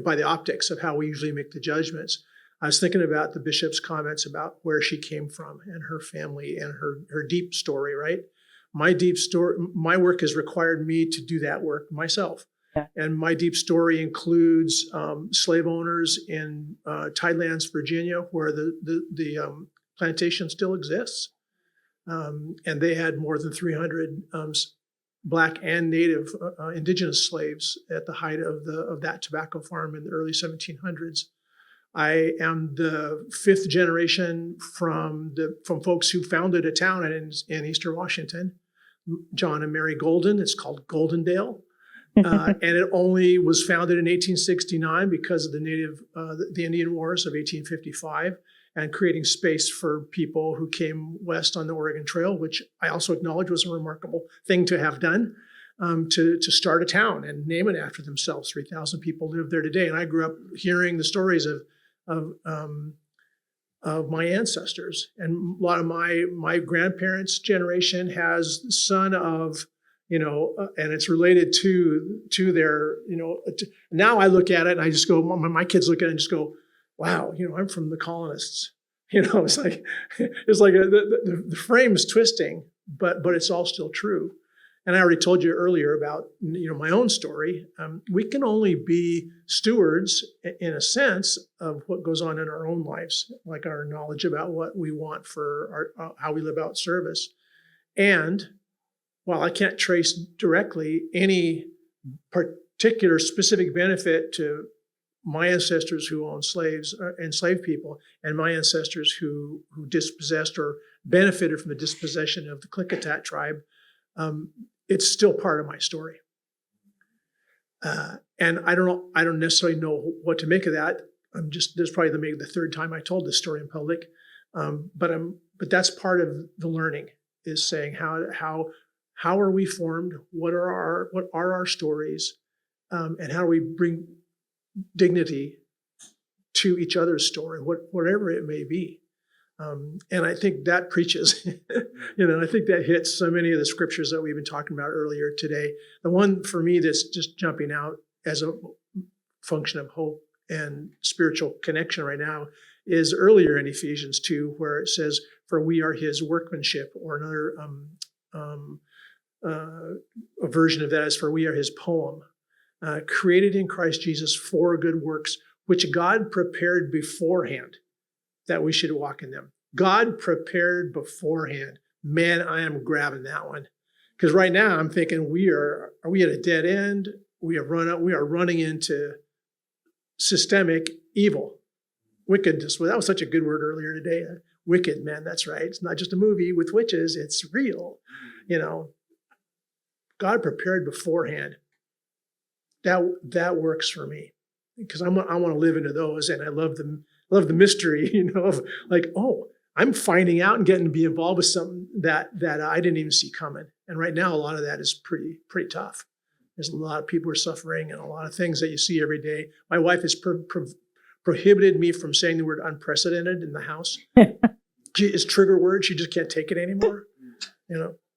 by the optics of how we usually make the judgments. I was thinking about the bishop's comments about where she came from and her family and her deep story, right? My deep story, my work has required me to do that work myself. Yeah. And my deep story includes slave owners in Tidelands, Virginia, where the plantation still exists. And they had more than 300 Black and Native indigenous slaves at the height of that tobacco farm in the early 1700s. I am the fifth generation from folks who founded a town in Eastern Washington, John and Mary Golden. It's called Goldendale, and it only was founded in 1869 because of the Indian Wars of 1855, and creating space for people who came west on the Oregon Trail, which I also acknowledge was a remarkable thing to have done. To start a town and name it after themselves. 3,000 people live there today, and I grew up hearing the stories of my ancestors. And a lot of my grandparents' generation has the son of and it's related to their, now I look at it and I just go, my kids look at it and just go, wow, I'm from the colonists. It's like the frame is twisting, but it's all still true. And I already told you earlier about, my own story. We can only be stewards, in a sense, of what goes on in our own lives, like our knowledge about what we want for how we live out service. And while I can't trace directly any particular specific benefit to my ancestors who owned slaves, enslaved people, and my ancestors who dispossessed or benefited from the dispossession of the Klickitat tribe, it's still part of my story. And I don't necessarily know what to make of that. This is probably maybe the third time I told this story in public. But that's part of the learning, is saying how are we formed? What are our stories? And how do we bring dignity to each other's story, whatever it may be. And I think that preaches, I think that hits so many of the scriptures that we've been talking about earlier today. The one for me that's just jumping out as a function of hope and spiritual connection right now is earlier in Ephesians 2, where it says, "For we are his workmanship," or another a version of that is, "For we are his poem, created in Christ Jesus for good works, which God prepared beforehand that we should walk in them." God prepared beforehand. Man, I am grabbing that one. Because right now I'm thinking, are we at a dead end? We are running into systemic evil, wickedness. Well, that was such a good word earlier today. Wicked, man, that's right. It's not just a movie with witches, it's real. God prepared beforehand. That works for me, because I want to live into those, and I love the mystery, of like, oh, I'm finding out and getting to be involved with something that I didn't even see coming. And right now, a lot of that is pretty tough. There's a lot of people who are suffering, and a lot of things that you see every day. My wife has prohibited me from saying the word unprecedented in the house. It's trigger word. She just can't take it anymore.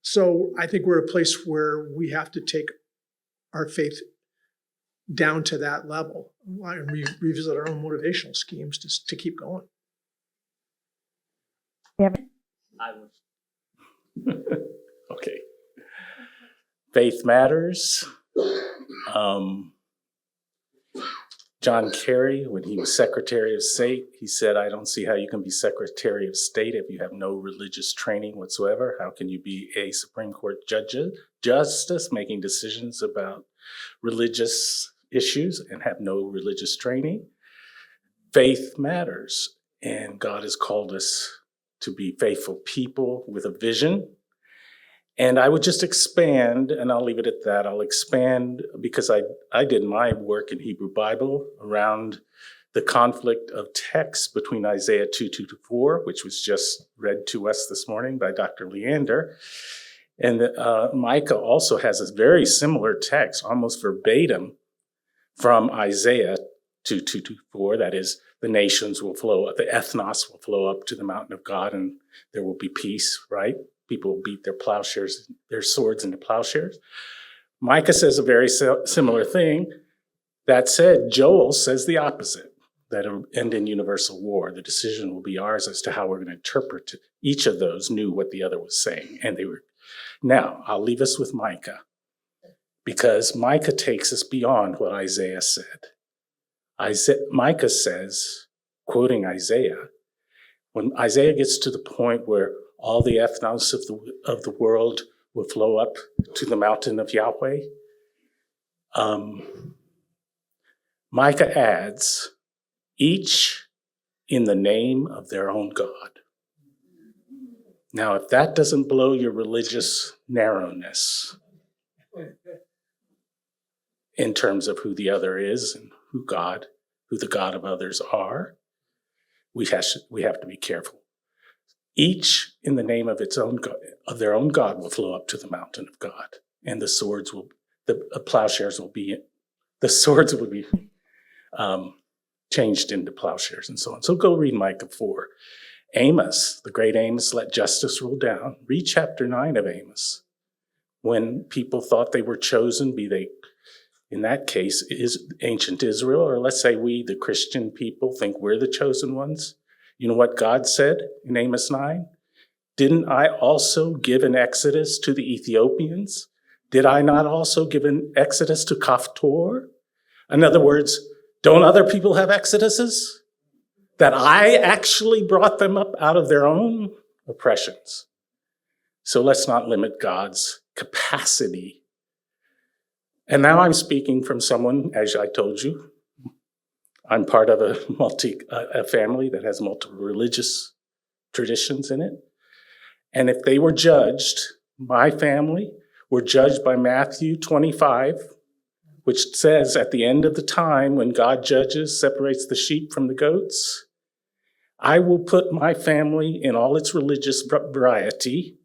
So I think we're at a place where we have to take our faith down to that level and revisit our own motivational schemes to keep going. Yep. Okay. Faith matters. John Kerry, when he was Secretary of State, he said, "I don't see how you can be Secretary of State if you have no religious training whatsoever. How can you be a Supreme Court justice making decisions about religious issues and have no religious training?" Faith matters, and God has called us to be faithful people with a vision. And I would just expand, and I'll leave it at that. I'll expand because I did my work in Hebrew Bible around the conflict of text between Isaiah 2:2-4, which was just read to us this morning by Dr. Leander. And Micah also has a very similar text, almost verbatim, from Isaiah 2:2-4. That is, the nations will flow up, the ethnos will flow up to the mountain of God, and there will be peace, right? People will beat their swords into plowshares. Micah says a very similar thing. That said, Joel says the opposite, that it'll end in universal war. The decision will be ours as to how we're going to interpret it. Each of those knew what the other was saying, and they were. Now, I'll leave us with Micah, because Micah takes us beyond what Isaiah said. Micah says, quoting Isaiah, when Isaiah gets to the point where all the ethnos of the world will flow up to the mountain of Yahweh, Micah adds, each in the name of their own God. Now, if that doesn't blow your religious narrowness in terms of who the other is and who the God of others are, we have to be careful. Each in the name of their own God will flow up to the mountain of God, and the swords will be changed into plowshares and so on. So go read Micah 4. Amos, the great Amos, let justice rule down. Read chapter 9 of Amos. when people thought they were chosen, be they, in that case, is ancient Israel, or let's say we, the Christian people, think we're the chosen ones. You know what God said in Amos 9? Didn't I also give an exodus to the Ethiopians? Did I not also give an exodus to Kaftor? In other words, don't other people have exoduses? That I actually brought them up out of their own oppressions. So let's not limit God's capacity. And now I'm speaking from someone, as I told you, I'm part of a family that has multiple religious traditions in it. And if they were judged, my family were judged by Matthew 25, which says at the end of the time when God judges, separates the sheep from the goats, I will put my family in all its religious variety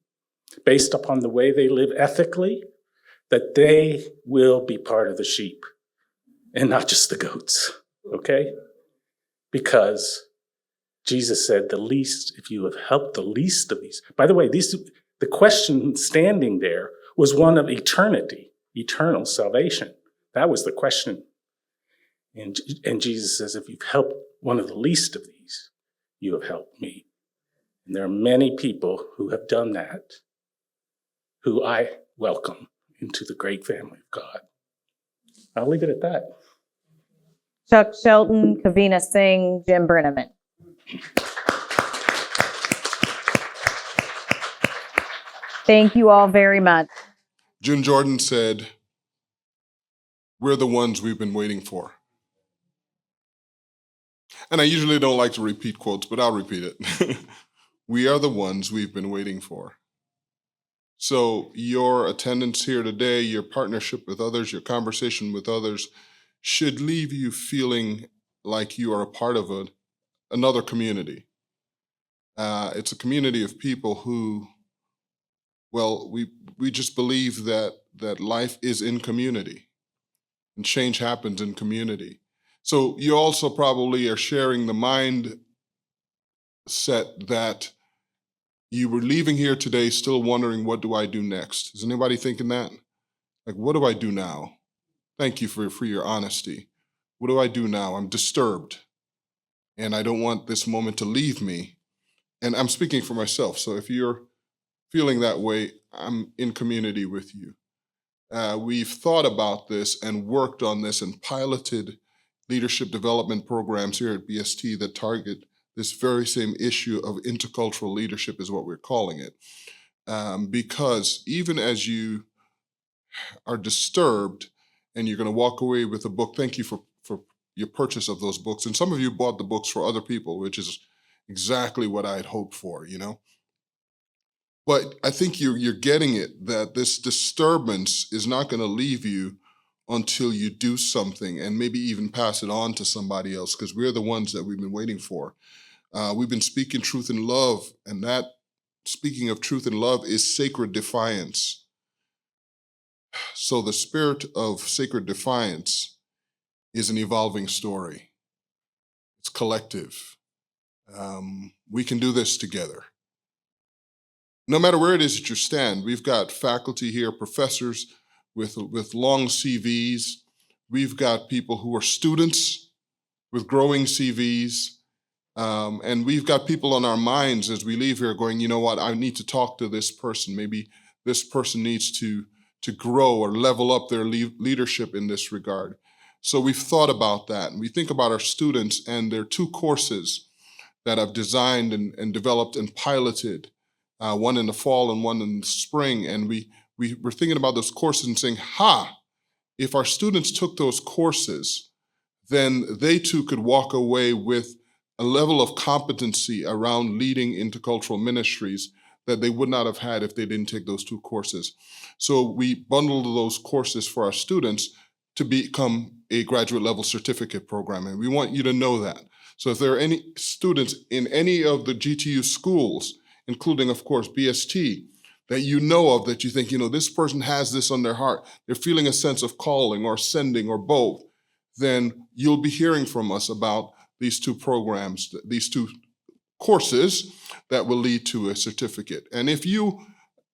based upon the way they live ethically, that they will be part of the sheep and not just the goats, okay? Because Jesus said, the least, if you have helped the least of these. By the way, the question standing there was one of eternity, eternal salvation. That was the question. And Jesus says, if you've helped one of the least of these, you have helped me. And there are many people who have done that, who I welcome into the great family of God. I'll leave it at that. Chuck Shelton, Kaveena Singh, Jim Brenneman. Thank you all very much. Jim Jordan said, we're the ones we've been waiting for. And I usually don't like to repeat quotes, but I'll repeat it. We are the ones we've been waiting for. So your attendance here today, your partnership with others, your conversation with others should leave you feeling like you are a part of another community. It's a community of people who, well, we just believe that life is in community and change happens in community. So you also probably are sharing the mindset that you were leaving here today still wondering, what do I do next? Is anybody thinking that? Like, what do I do now? Thank you for your honesty. What do I do now? I'm disturbed and I don't want this moment to leave me. And I'm speaking for myself. So if you're feeling that way, I'm in community with you. We've thought about this and worked on this and piloted leadership development programs here at BST that target this very same issue of intercultural leadership is what we're calling it. Because even as you are disturbed and you're going to walk away with a book, thank you for your purchase of those books. And some of you bought the books for other people, which is exactly what I had hoped for, you know? But I think you're getting it, that this disturbance is not going to leave you until you do something and maybe even pass it on to somebody else, because we're the ones that we've been waiting for. We've been speaking truth in love, and that speaking of truth and love is sacred defiance. So the spirit of sacred defiance is an evolving story. It's collective. We can do this together. No matter where it is that you stand, we've got faculty here, professors with long CVs. We've got people who are students with growing CVs. And we've got people on our minds as we leave here going, you know what, I need to talk to this person. Maybe this person needs to grow or level up their leadership in this regard. So we've thought about that. And we think about our students, and there are 2 courses that I've designed and developed and piloted, one in the fall and one in the spring. And we were thinking about those courses and saying, if our students took those courses, then they too could walk away with a level of competency around leading intercultural ministries that they would not have had if they didn't take those 2 courses. So we bundled those courses for our students to become a graduate level certificate program. And we want you to know that. So if there are any students in any of the GTU schools, including, of course, BST, that you know of, that you think, you know, this person has this on their heart, they're feeling a sense of calling or sending or both, then you'll be hearing from us about these 2 programs, these 2 courses that will lead to a certificate. And if you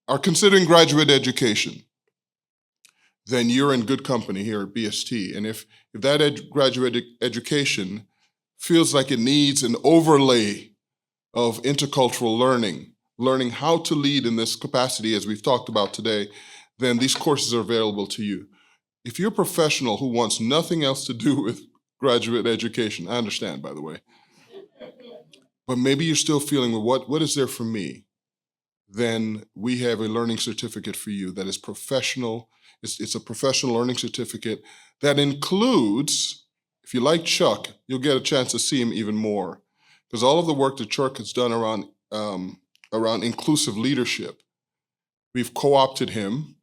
are considering graduate education, then you're in good company here at BST. And if that graduate education feels like it needs an overlay of intercultural learning how to lead in this capacity as we've talked about today, then these courses are available to you. If you're a professional who wants nothing else to do with graduate education, I understand, by the way, but maybe you're still feeling, well, what is there for me? Then we have a learning certificate for you that is professional. It's a professional learning certificate that includes, if you like Chuck, you'll get a chance to see him even more. Because all of the work that Chuck has done around inclusive leadership, we've co-opted him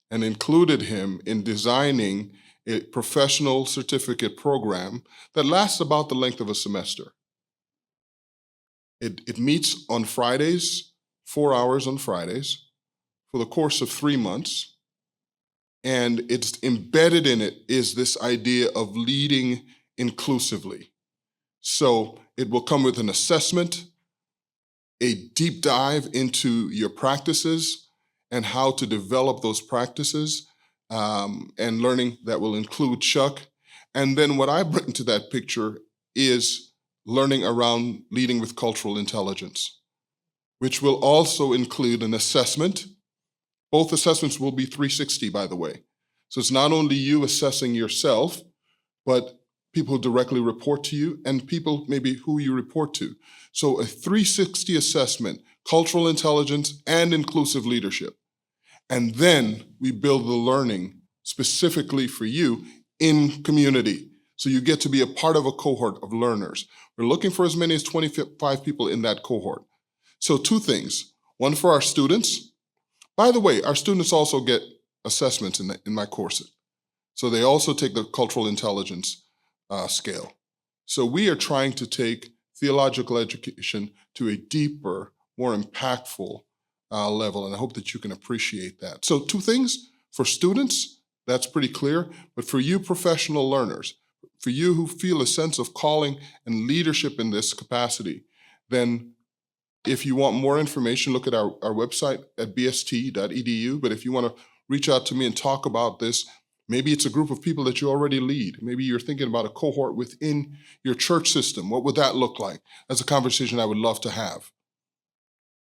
and included him in designing a professional certificate program that lasts about the length of a semester. It meets on Fridays, 4 hours on Fridays, for the course of 3 months. And it's embedded in it is this idea of leading inclusively. So it will come with an assessment, a deep dive into your practices and how to develop those practices, and learning that will include Chuck. And then what I bring to that picture is learning around leading with cultural intelligence, which will also include an assessment. Both assessments will be 360, by the way. So it's not only you assessing yourself, but people who directly report to you and people maybe who you report to. So a 360 assessment, cultural intelligence and inclusive leadership. And then we build the learning specifically for you in community. So you get to be a part of a cohort of learners. We're looking for as many as 25 people in that cohort. So 2 things, one for our students. By the way, our students also get assessments in my courses. So they also take the cultural intelligence scale. So we are trying to take theological education to a deeper, more impactful level, and I hope that you can appreciate that. So 2 things, for students, that's pretty clear, but for you professional learners, for you who feel a sense of calling and leadership in this capacity, then if you want more information, look at our website at bst.edu, but if you want to reach out to me and talk about this, maybe it's a group of people that you already lead. Maybe you're thinking about a cohort within your church system. What would that look like? That's a conversation I would love to have.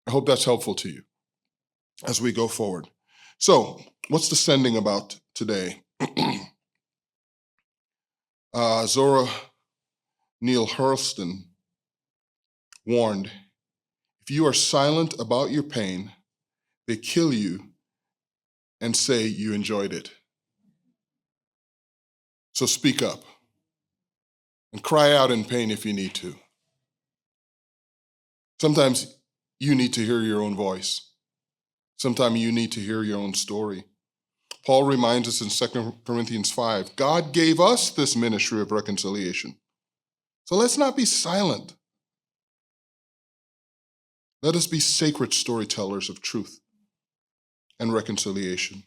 I hope that's helpful to you as we go forward. So, what's the sending about today? Zora Neale Hurston warned, if you are silent about your pain, they kill you and say you enjoyed it. So speak up and cry out in pain if you need to. Sometimes you need to hear your own voice. Sometimes you need to hear your own story. Paul reminds us in 2 Corinthians 5, God gave us this ministry of reconciliation. So let's not be silent. Let us be sacred storytellers of truth and reconciliation.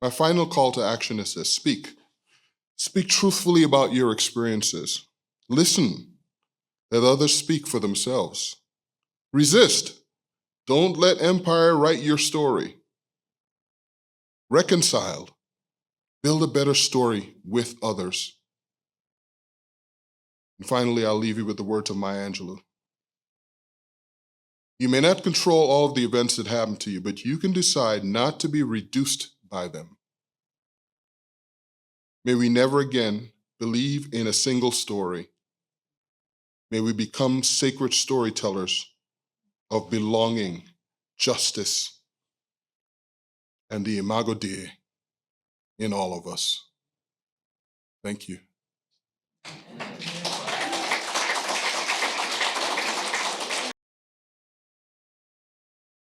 My final call to action is this: speak. Speak truthfully about your experiences. Listen. Let others speak for themselves. Resist. Don't let empire write your story. Reconcile. Build a better story with others. And finally, I'll leave you with the words of Maya Angelou. You may not control all of the events that happen to you, but you can decide not to be reduced by them. May we never again believe in a single story. May we become sacred storytellers of belonging, justice, and the imago Dei in all of us. Thank you.